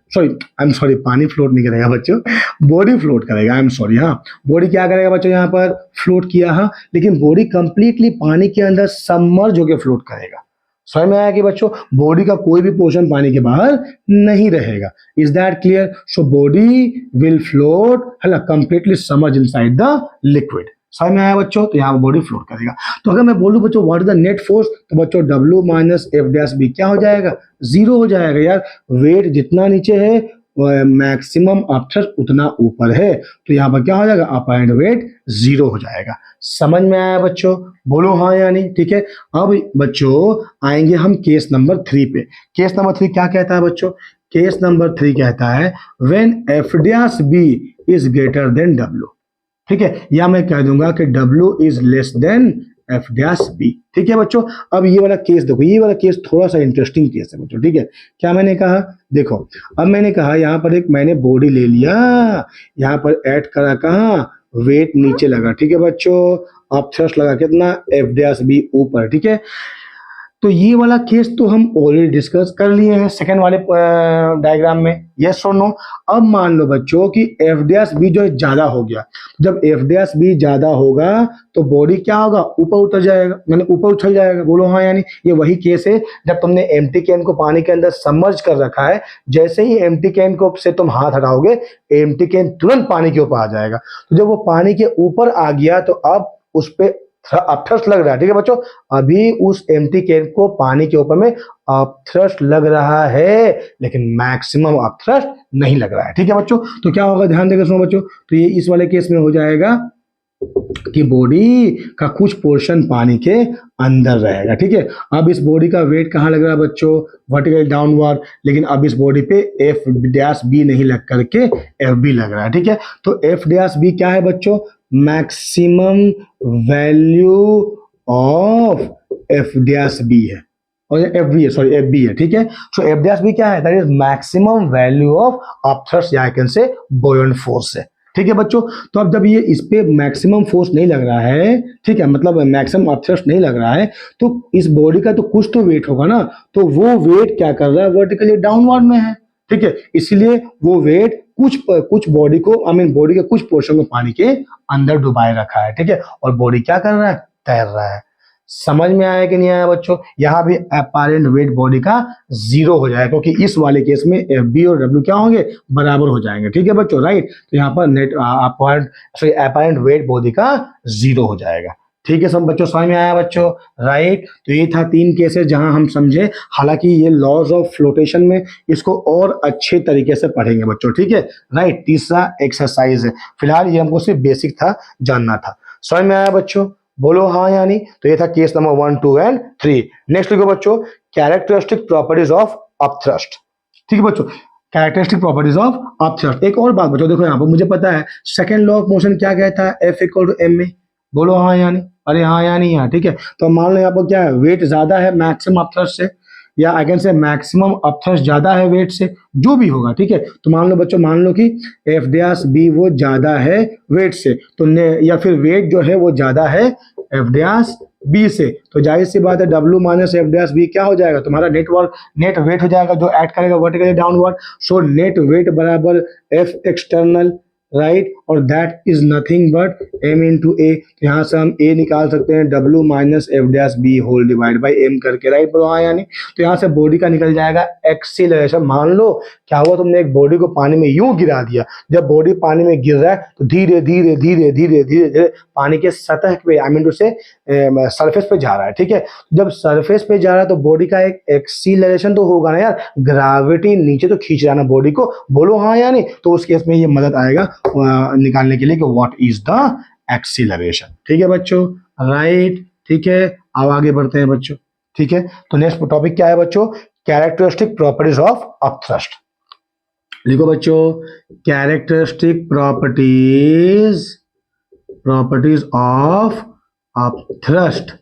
सॉरी पानी फ्लोट नहीं करेगा बच्चों, बॉडी फ्लोट करेगा। आई एम सॉरी, हाँ, बॉडी क्या करेगा बच्चों? यहाँ पर फ्लोट किया, हाँ, लेकिन बॉडी कंप्लीटली पानी के अंदर सबमर्ज होकर फ्लोट करेगा। समझ में आया कि बच्चों बॉडी का कोई भी पोर्शन पानी के बाहर नहीं रहेगा। Is that clear? So body will float है ना, completely submerge inside the liquid. समझ में आया बच्चों? तो यहाँ बॉडी फ्लोट करेगा। तो अगर मैं बोलूं बच्चों what is the net force, तो बच्चों W minus F dash B क्या हो जाएगा? 0 हो जाएगा यार। वेट जितना नीचे है मैक्सिमम अपथ्रस्ट उतना ऊपर है, तो यहाँ पर क्या हो जाएगा? अपारेंट वेट 0 हो जाएगा। समझ में आया बच्चों? बोलो हाँ या नहीं? ठीक है, अब बच्चों आएंगे हम केस नंबर 3 पे। केस नंबर 3 क्या कहता है बच्चों? केस नंबर 3 कहता है when F dash B is greater than W, ठीक है, या मैं कह दूंगा कि W is less than F dash B, ठीक है बच्चों। अब ये वाला केस देखो, ये वाला केस थोड़ा सा इंटरेस्टिंग केस है बच्चों, ठीक है। क्या मैंने कहा? देखो, अब मैंने कहा यहाँ पर एक मैंने बॉडी ले लिया, यहाँ पर ऐड करा कहाँ? वेट नीचे लगा, ठीक है बच्चों, अपथ्रस्ट लगा कितना, एफ डैश बी ऊपर, ठीक है। तो ये वाला केस तो हम ऑलरेडी डिस्कस कर लिए हैं सेकंड वाले डायग्राम में, यस और नो। अब मान लो बच्चों कि एफ डैश बी जो है ज्यादा हो गया, जब एफ डैश बी ज्यादा होगा तो बॉडी क्या होगा, ऊपर उतर जाएगा, मैंने ऊपर उछल जाएगा, बोलो हाँ यानी। ये वही केस है जब तुमने एम्प्टी कैन को पानी के अंदर सबमर्ज कर रखा है, जैसे ही एम्प्टी कैन को से तुम हाथ हटाओगे एम्प्टी कैन तुरंत पानी के ऊपर आ जाएगा। तो जब वो पानी के ऊपर आ गया तो अब उस पे अपथ्रस्ट लग रहा है, ठीक है बच्चों। अभी उस एम्प्टी कैन को पानी के ऊपर में अपथ्रस्ट लग रहा है, लेकिन मैक्सिमम अपथ्रस्ट नहीं लग रहा है, ठीक है बच्चों। तो क्या होगा, ध्यान देकर सुनो बच्चों। तो ये इस वाले केस में हो जाएगा कि बॉडी का कुछ पोर्शन पानी के अंदर रहेगा, ठीक है। अब इस बॉडी का वेट कहाँ लग रहा है बच्चों, वर्टिकल डाउनवर्ड, लेकिन अब इस बॉडी पे एफ डैश बी नहीं लग करके एफ बी लग रहा है, ठीक है। तो एफ डैश बी क्या है बच्चों, maximum value of F dash B है, और एफ बी है, सॉरी एफ बी है, ठीक है। सो एफ डैश बी क्या है, that is maximum value of upthrust या आई कैन से बुओयंट फोर्स है, ठीक है बच्चों। तो अब जब ये इस पे मैक्सिमम फोर्स नहीं लग रहा है, ठीक है, मतलब मैक्सिमम अपथ्रस्ट नहीं लग रहा है, तो इस बॉडी का तो कुछ तो वेट होगा ना, तो वो वेट क्या कर रहा है, वर्टिकली डाउनवर्ड में है, ठीक है। इसलिए वो वेट कुछ बॉडी को, आई मीन बॉडी के कुछ पोर्शन को पानी के अंदर डुबाए रखा है, ठीक है। और बॉडी क्या कर रहा है, तैर रहा है। समझ में आया कि नहीं आया बच्चों। यहाँ भी अपैरेंट वेट बॉडी का 0 हो जाएगा, क्योंकि इस वाले केस में एफ बी और डब्ल्यू क्या होंगे, बराबर हो जाएंगे, ठीक है बच्चों, राइट। तो यहाँ पर नेट अपैरेंट वेट बॉडी का 0 हो जाएगा, ठीक है सब बच्चों, समझ में आया बच्चों, राइट। तो ये था 3 केसेस जहां हम समझे। हालांकि ये लॉज ऑफ फ्लोटेशन में इसको और अच्छे तरीके से पढ़ेंगे बच्चों, ठीक है, राइट। तीसरा एक्सरसाइज है, फिलहाल ये हमको सिर्फ बेसिक था, जानना था। समझ में आया बच्चों, बोलो हाँ या नहीं। तो ये था केस नंबर 1, 2 एंड 3। नेक्स्ट लिखो बच्चों, कैरेक्टरिस्टिक प्रॉपर्टीज ऑफ अपथ्रस्ट, ठीक है बच्चों, कैरेक्टरिस्टिक प्रॉपर्टीज ऑफ अपथ्रस्ट। एक और बात बच्चों, देखो यहाँ पर मुझे पता है सेकंड लॉ ऑफ मोशन क्या कहता है, F equal to m a, बोलो हाँ या नहीं, अरे हाँ या नहीं, यहाँ ठीक है। तो मान लो यहाँ पर क्या है, वेट ज्यादा है मैक्सिमम अपथ्रस्ट से, या आई कैन से मैक्सिमम अपथ्रस्ट ज्यादा है वेट से, जो भी होगा, ठीक है। तो मान लो बच्चों, मान लो कि एफ डैश बी वो ज्यादा है वेट से, तो या फिर वेट जो है वो ज्यादा है एफ डैश बी से, तो जाहिर सी बात है W minus F dash B क्या हो जाएगा, तुम्हारा नेट वेट हो जाएगा जो ऐड करेगा vertically downward. So net weight बराबर एफ एक्सटर्नल, राइट, और that is nothing but m into a. तो यहाँ से हम a निकाल सकते हैं w minus F dash B whole divide by m करके, राइट बोलो हाँ यानी। तो यहाँ से बॉडी का निकल जाएगा एक्सीलरेशन। मान लो क्या हुआ, तुमने एक बॉडी को पानी में यूं गिरा दिया, जब बॉडी पानी में गिर रहा है तो धीरे धीरे धीरे धीरे धीरे धीरे पानी के सतह पे, आई मीन टू से सरफेस पे जा रहा है, ठीक है। जब सरफेस पे जा रहा है तो बॉडी का एक एक्सीलरेशन तो होगा ना यार, ग्रेविटी नीचे तो खींच रहा है ना बॉडी को, बोलो हाँ या नहीं। तो उस केस में ये मदद आएगा निकालने के लिए कि व्हाट इज द एक्सीलरेशन, ठीक है बच्चों, राइट, ठीक है। अब आगे बढ़ते हैं बच्चों, ठीक है। तो नेक्स्ट टॉपिक क्या है बच्चों, कैरेक्टरिस्टिक प्रॉपर्टीज ऑफ अपथ्रस्ट। लिखो बच्चों, characteristic properties of upthrust,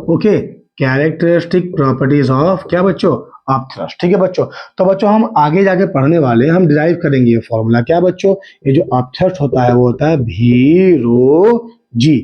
okay, characteristic properties of क्या बच्चों, अपथ्रस्ट, ठीक है बच्चों। तो बच्चों हम आगे जाके पढ़ने वाले, हम डिराइव करेंगे ये फॉर्मूला, क्या बच्चों, ये जो अपथ्रस्ट होता है वो होता है भी रो जी,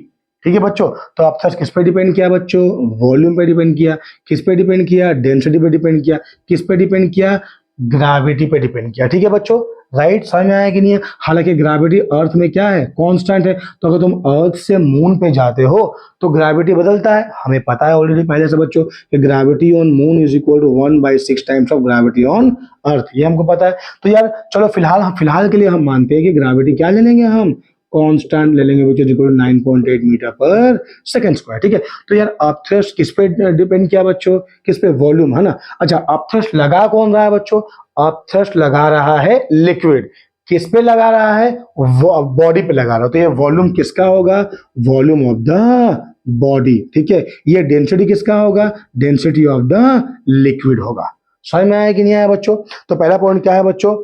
ठीक है बच्चों। तो अपथ्रस्ट किस पे डिपेंड किया बच्चों, वॉल्यूम पे डिपेंड किया, किस पे डिपेंड किया, डेंसिटी पे डिपेंड किया, किस पे डिपेंड किया, ग्रेविटी पे डिपेंड किया, ठीक है बच्चों, राइट। समझ में आया कि नहीं है। हालांकि ग्रेविटी अर्थ में क्या है, कांस्टेंट है, तो अगर तुम अर्थ से मून पे जाते हो तो ग्रेविटी बदलता है, हमें पता है ऑलरेडी पहले से बच्चों कि gravity on moon is equal to 1/6 times of gravity on earth, ये हमको पता है। तो यार चलो फिलहाल के लिए हम मानते हैं कि ग्रेविटी क्या ले लेंगे, हम कांस्टेंट ले लेंगे, which is equal to 9.8 metre per second square, ठीक है। तो यार अपथ्रस्ट किस पे डिपेंड किया बच्चों, किस पे, वॉल्यूम, है ना। अच्छा, अपथ्रस्ट लगा कौन रहा है बच्चों, अपथ्रस्ट लगा रहा है लिक्विड, किस पे लगा रहा है, बॉडी पे लगा रहा है, तो ये वॉल्यूम किसका होगा, वॉल्यूम ऑफ द बॉडी, ठीक है। ये डेंसिटी किसका होगा, डेंसिटी ऑफ द लिक्विड होगा। समझ में आया कि नहीं आया बच्चों। तो पहला पॉइंट क्या है बच्चों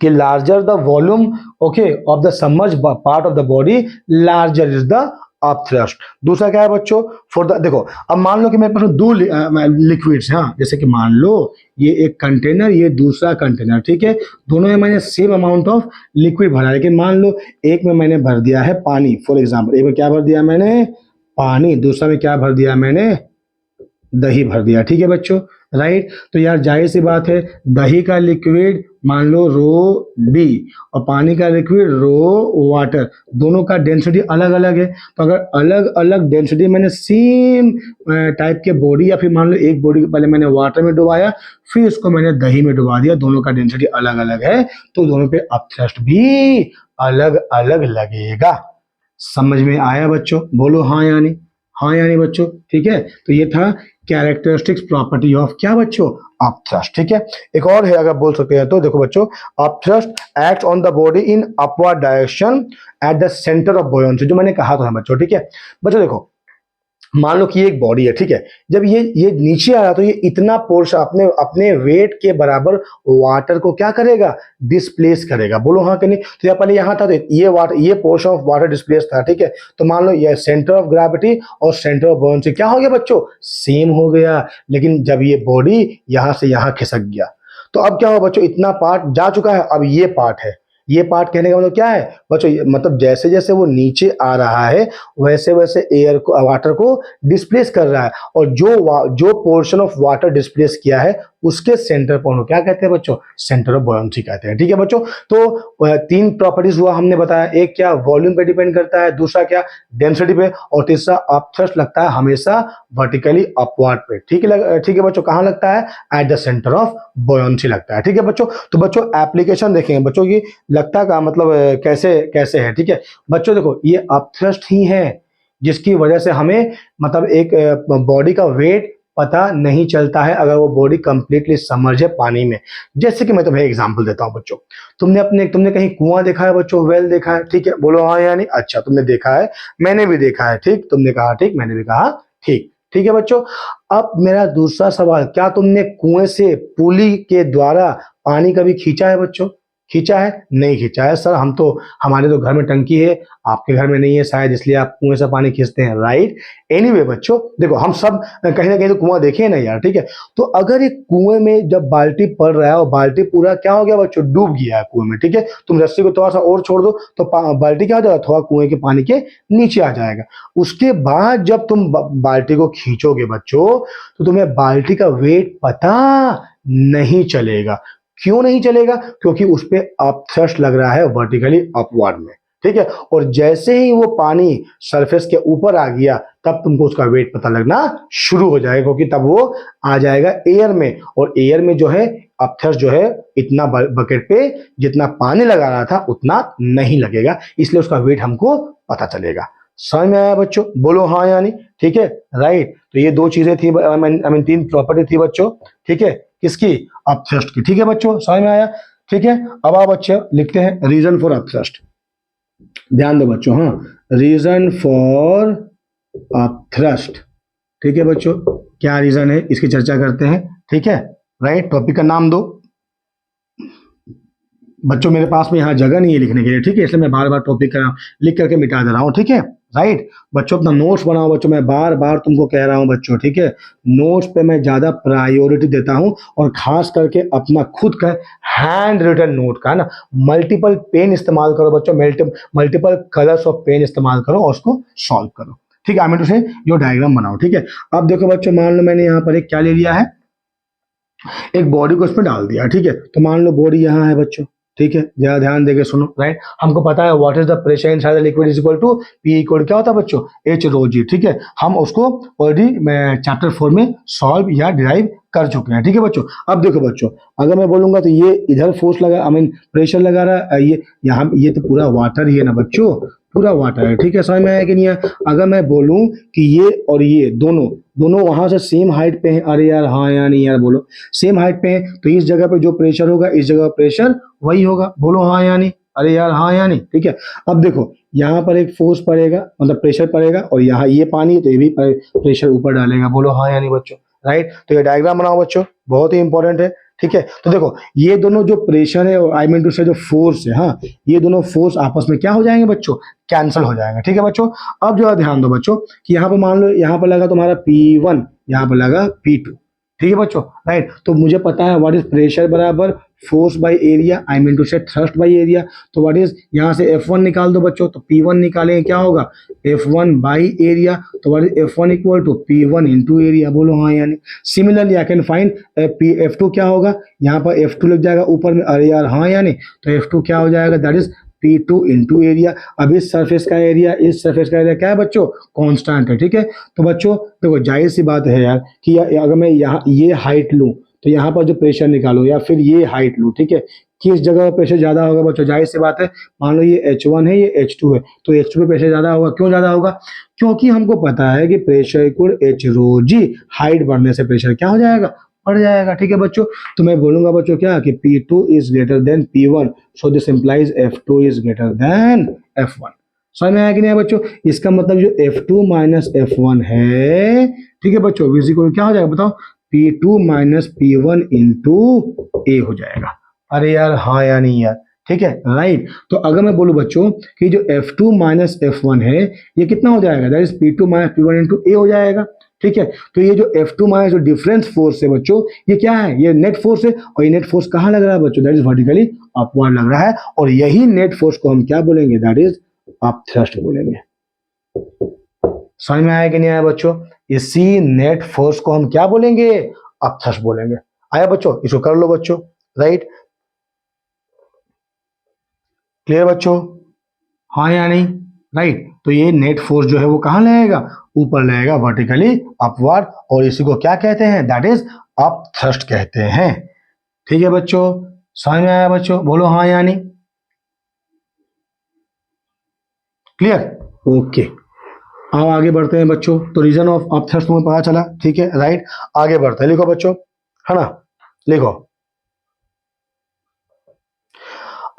कि larger the volume, okay, of the submerged part of the body, larger is the of thrust. दूसरा क्या है बच्चों, फॉर द, देखो अब मान लो कि मेरे पास दो लिक्विड्स हैं, हाँ, जैसे कि मान लो ये एक कंटेनर, ये दूसरा कंटेनर, ठीक है, दोनों में मैंने सेम अमाउंट ऑफ लिक्विड भरा है, लेकिन मान लो एक में मैंने भर दिया है पानी, फॉर एग्जाम्पल एक में क्या भर दिया मैंने, पानी, दूसरा में क्या भर दिया मैंने, दही भर दिया, ठीक है बच्चों, राइट। तो यार जाहिर सी बात है, दही का लिक्विड मान लो रो डी और पानी का लिक्विड रो वाटर, दोनों का डेंसिटी अलग अलग है। तो अगर अलग अलग डेंसिटी मैंने सेम टाइप के बॉडी, या फिर मान लो एक बॉडी पहले मैंने वाटर में डुबाया, फिर उसको मैंने दही में डुबा दिया, दोनों का डेंसिटी अलग अलग है, तो दोनों पे अपथ्रस्ट भी अलग अलग लगेगा। समझ में आया बच्चों? बोलो हाँ या नहीं, हाँ या नहीं बच्चों, ठीक है। तो ये था कैरेक्टरिस्टिक्स प्रॉपर्टी ऑफ क्या बच्चों, अपथ्रस्ट, ठीक है। एक और है अगर बोल सकते हैं तो, देखो बच्चों, upthrust act on the body in upward direction at the centre of buoyancy, जो मैंने कहा था बच्चों, ठीक है। बच्चों देखो मान लो कि ये एक बॉडी है, ठीक है, जब ये नीचे आ रहा तो ये इतना पोर्शन अपने अपने वेट के बराबर वाटर को क्या करेगा, डिस्प्लेस करेगा। बोलो हाँ कि नहीं। तो या पहले यहाँ था तो ये वाटर, ये पोर्शन ऑफ वाटर डिस्प्लेस था, ठीक है। तो मान लो ये सेंटर ऑफ ग्रेविटी और सेंटर ऑफ बॉयंसी क्या हो गया बच्चों, सेम हो गया, लेकिन जब ये बॉडी यहाँ से यहाँ खिसक गया तो अब क्या हो बच्चों, इतना पार्ट जा चुका है, अब ये पार्ट है। ये पार्ट कहने का मतलब क्या है बच्चों, मतलब जैसे जैसे वो नीचे आ रहा है वैसे वैसे एयर को, वाटर को डिस्प्लेस कर रहा है, और जो पोर्शन ऑफ वाटर डिस्प्लेस किया है उसके सेंटर पर क्या कहते हैं बच्चों, सेंटर ऑफ बॉयंसी कहते हैं, ठीक है बच्चों। तो तीन प्रॉपर्टीज हुआ हमने बताया, एक क्या वॉल्यूम पे डिपेंड करता है, दूसरा क्या डेंसिटी पे, और तीसरा अपथ्रस्ट लगता है हमेशा वर्टिकली अपवर्ड पे, ठीक है बच्चों। कहां लगता है, at the centre of buoyancy लगता है, ठीक है बच्चों। तो बच्चों एप्लीकेशन देखेंगे बच्चों की, लगता का मतलब कैसे कैसे है, ठीक है बच्चों। देखो ये अपथ्रस्ट ही है जिसकी वजह से हमें मतलब एक बॉडी का वेट पता नहीं चलता है अगर वो बॉडी कंप्लीटली सबमर्ज है पानी में। जैसे कि मैं तुम्हें एग्जांपल देता हूं बच्चों, तुमने कहीं कुआं देखा है बच्चों, वेल देखा है, ठीक है, बोलो हाँ या नहीं। अच्छा तुमने देखा है, मैंने भी देखा है, ठीक, तुमने कहा ठीक, मैंने भी कहा ठीक, ठीक है बच्चों। अब मेरा दूसरा सवाल, क्या तुमने कुएं से पुली के द्वारा पानी कभी खींचा है बच्चों, खींचा है, नहीं खींचा है सर, हमारे तो घर में टंकी है, आपके घर में नहीं है शायद, इसलिए आप कुएं से पानी खींचते हैं, राइट। एनीवे बच्चों देखो, हम सब कहीं ना कहीं तो कुआं देखे ना यार, ठीक है। तो अगर एक कुएं में जब बाल्टी पड़ रहा है और बाल्टी पूरा क्या हो गया बच्चों, डूब गया है कुएं में, ठीक है, तुम रस्सी को थोड़ा सा और छोड़ दो तो बाल्टी क्या हो जाएगा, थोड़ा कुएं के पानी के नीचे आ जाएगा। उसके बाद जब तुम बाल्टी को खींचोगे बच्चों तो तुम्हें बाल्टी का वेट पता नहीं चलेगा। क्यों नहीं चलेगा, क्योंकि उस पे अपथ्रस्ट लग रहा है वर्टिकली अपवर्ड में, ठीक है। और जैसे ही वो पानी सरफेस के ऊपर आ गया तब तुमको उसका वेट पता लगना शुरू हो जाएगा, क्योंकि तब वो आ जाएगा एयर में, और एयर में जो है अपथ्रस्ट जो है इतना बकेट पे जितना पानी लगा रहा था उतना नहीं लगेगा, इसलिए उसका वेट हमको पता चलेगा। समझ में आया बच्चों, बोलो हाँ या नहीं, ठीक है, राइट। तो ये दो चीजें थी, आई मीन तीन प्रॉपर्टी थी बच्चों, ठीक है, किसकी, अपथ्रस्ट की, ठीक है बच्चों, समझ में आया, ठीक है। अब आप बच्चे लिखते हैं रीजन फॉर अपथ्रस्ट, ध्यान दो बच्चों, हाँ, रीजन फॉर अपथ्रस्ट, ठीक है बच्चों, क्या रीजन है इसकी चर्चा करते हैं, ठीक है, राइट। टॉपिक का नाम दो बच्चों, मेरे पास में यहाँ जगह नहीं है लिखने के लिए, ठीक है, इसलिए मैं बार बार टॉपिक का नाम लिख करके मिटा दे रहा हूँ, ठीक है, राइट। बच्चों अपना नोट्स बनाओ बच्चों, मैं बार बार तुमको कह रहा हूँ बच्चों, ठीक है, नोट्स पे मैं ज्यादा प्रायोरिटी देता हूँ, और खास करके अपना खुद का हैंड रिटन नोट का ना, मल्टीपल पेन इस्तेमाल करो बच्चों, मल्टीपल कलर्स ऑफ पेन इस्तेमाल करो और उसको सॉल्व करो, ठीक है। आई मीन से जो डायग्राम बनाओ, ठीक है। अब देखो बच्चों, मान लो मैंने यहाँ पर एक क्या ले लिया है, एक बॉडी को इसमें डाल दिया, ठीक है। तो मान लो बॉडी यहाँ है बच्चों, ठीक है, जरा ध्यान देके सुनो, राइट। हमको पता है what is the pressure inside the liquid is equal to P equal क्या होता है बच्चों, एच रो जी, ठीक है। हम उसको ऑलरेडी चैप्टर 4 में सॉल्व या डिराइव कर चुके हैं, ठीक है बच्चों। अब देखो बच्चों, अगर मैं बोलूंगा तो ये इधर फोर्स लगा, आई मीन प्रेशर लगा रहा है, ये यहाँ, ये तो पूरा वाटर ही है ना बच्चों, पूरा वाटर है, ठीक है, समझ में आया कि नहीं आया। अगर मैं बोलूं कि ये और ये दोनों दोनों वहां से सेम हाइट पे हैं, अरे यार हाँ या नहीं यार, बोलो सेम हाइट पे हैं, तो इस जगह पे जो प्रेशर होगा इस जगह प्रेशर वही होगा, बोलो हाँ या नहीं, अरे यार हाँ या नहीं, ठीक है। अब देखो यहाँ पर एक फोर्स पड़ेगा, मतलब प्रेशर पड़ेगा, और यहाँ ये पानी है तो ये भी प्रेशर ऊपर डालेगा, बोलो हाँ या नहीं बच्चों, राइट। तो ये डायग्राम बनाओ बच्चों, बहुत ही इंपॉर्टेंट है, ठीक है। तो देखो ये दोनों जो प्रेशर है और आई मीन टू से जो फोर्स है, हाँ, ये दोनों फोर्स आपस में क्या हो जाएंगे बच्चों, कैंसिल हो जाएंगे। ठीक है बच्चों। अब जो है ध्यान दो बच्चों कि यहाँ पर मान लो यहाँ पर लगा तुम्हारा P1, यहाँ पर लगा P2। ठीक है बच्चों, राइट। तो मुझे पता है व्हाट इज प्रेशर बराबर force by area, I mean to say thrust by area. तो व्हाट इज, यहाँ से F1 निकाल दो बच्चों, तो P1 निकालेंगे क्या होगा, F1 बाई एरिया। तो what is F1 equal to P1 into area, बोलो हाँ यानी। Similarly I can find F2 क्या होगा, यहाँ पर F2 लग जाएगा ऊपर में, अरे यार हाँ यानी, तो F2 क्या हो जाएगा, that is P2 into area. अब इस सरफेस का एरिया, इस सरफेस का एरिया क्या है बच्चों, कांस्टेंट है। ठीक है। तो बच्चों देखो जाहिर सी बात है यार कि अगर मैं यहाँ ये हाइट लूँ तो यहाँ पर जो प्रेशर निकालो, या फिर ये हाइट लूँ, ठीक है, किस जगह पर प्रेशर ज्यादा होगा बच्चों, जाहिर सी बात है, मान लो ये H1 है, ये H2 है, तो H2 पे प्रेशर ज्यादा होगा। क्यों ज्यादा होगा, क्योंकि हमको पता है कि प्रेशर इक्वल H रो जी, हाइट बढ़ने से प्रेशर क्या हो जाएगा, बढ़ जाएगा। ठीक है बच्चों। तो मैं बोलूंगा बच्चों क्या कि P2 is greater then P1, so this implies F2 is greater then F1। समझ में आया कि नहीं बच्चों। इसका मतलब जो F2 माइनस F1 है, ठीक है बच्चों, इज इक्वल क्या हो जाएगा बताओ, P2 minus P1 into A हो जाएगा। अरे यार हाँ या नहीं यार, ठीक है, राइट। तो अगर मैं बोलूं बच्चों कि जो F2 माइनस F1 है ये कितना हो जाएगा, that is P2 minus P1 into A हो जाएगा। ठीक है। तो ये जो F2 माइनस जो डिफरेंस फोर्स है बच्चों, ये क्या है, ये नेट फोर्स है। और ये नेट फोर्स कहाँ लग रहा है बच्चों, दैट इज वर्टिकली अपवर्ड लग रहा है। और यही नेट फोर्स को हम क्या बोलेंगे, दैट इज अप थ्रस्ट बोलेंगे। समझ में आया कि नहीं आया बच्चों। इसी नेट फोर्स को हम क्या बोलेंगे, अप थ्रस्ट बोलेंगे। आया बच्चों, इसको कर लो बच्चों, राइट। क्लियर बच्चों, हाँ या नहीं, राइट। तो ये नेट फोर्स जो है वो कहाँ लगेगा, ऊपर लगेगा, वर्टिकली अपवर्ड, और इसी को क्या कहते हैं, दैट इज अप थ्रस्ट कहते हैं। ठीक है बच्चों, समझ में आया बच्चों, बोलो हाँ या नहीं। Clear, okay. अब आगे बढ़ते हैं बच्चों। तो रीजन ऑफ अप थ्रस्ट तुम्हें पता चला, ठीक है, राइट। आगे बढ़ते हैं, लिखो बच्चों, है ना, लिखो,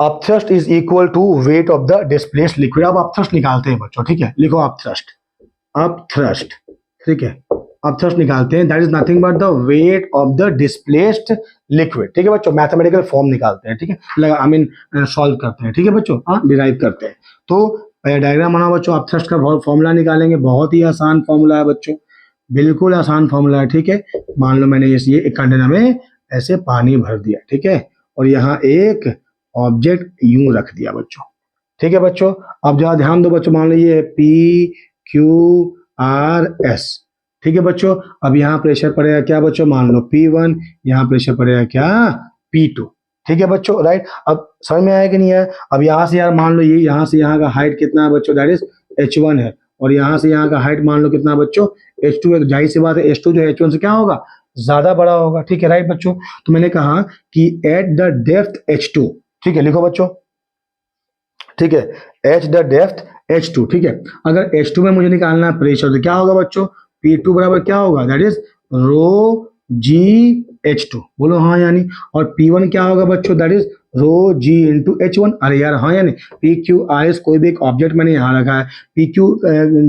upthrust is equal to weight of the displaced liquid. अब अपथ्रस्ट निकालते हैं बच्चों, ठीक है, लिखो अपथ्रस्ट, अपथ्रस्ट, ठीक है, अपथ्रस्ट निकालते हैं, that is nothing but the weight of the displaced liquid. ठीक है बच्चों, मैथमेटिकल फॉर्म निकालते हैं, ठीक है, आई मीन सॉल्व करते हैं, ठीक है बच्चों, हाँ, डिराइव करते हैं। तो डायग्राम बनाओ बच्चों, अपथ्रस्ट का फॉर्मूला निकालेंगे, बहुत ही आसान फॉर्मूला है बच्चों, बिल्कुल आसान फॉर्मूला है। ठीक है, मान लो मैंने ये एक कंटेनर में ऐसे पानी भर दिया, ठीक है, और यहाँ एक ऑब्जेक्ट यूं रख दिया बच्चों। ठीक है बच्चों, अब जरा ध्यान दो बच्चों, मान लो ये PQRS। ठीक है बच्चों, अब यहाँ प्रेशर पड़ेगा क्या बच्चों, मान लो P1, यहाँ प्रेशर पड़ेगा क्या, P2। ठीक है बच्चों, राइट। अब समझ में आया कि नहीं आया। अब यहाँ से यार मान लो ये यहाँ से यहाँ का हाइट कितना है बच्चों, दैट इज H1 है, और यहाँ से यहाँ का हाइट मान लो कितना बच्चों, H2 है। जाहिर सी बात है H2 जो H1 से क्या होगा, ज्यादा बड़ा होगा। ठीक है, राइट बच्चों। तो मैंने कहा कि एट द डेप्थ H2, ठीक है, लिखो बच्चों, ठीक है, एच द डेप्थ H2। ठीक है, अगर H2 में मुझे निकालना है प्रेशर, तो क्या होगा बच्चों, P2 बराबर क्या होगा, that is rho g H2, बोलो हाँ यानी। और P1 क्या होगा बच्चों, that is rho g into H1। अरे यार हाँ यानी, PQRS कोई भी एक ऑब्जेक्ट मैंने यहाँ रखा है, PQ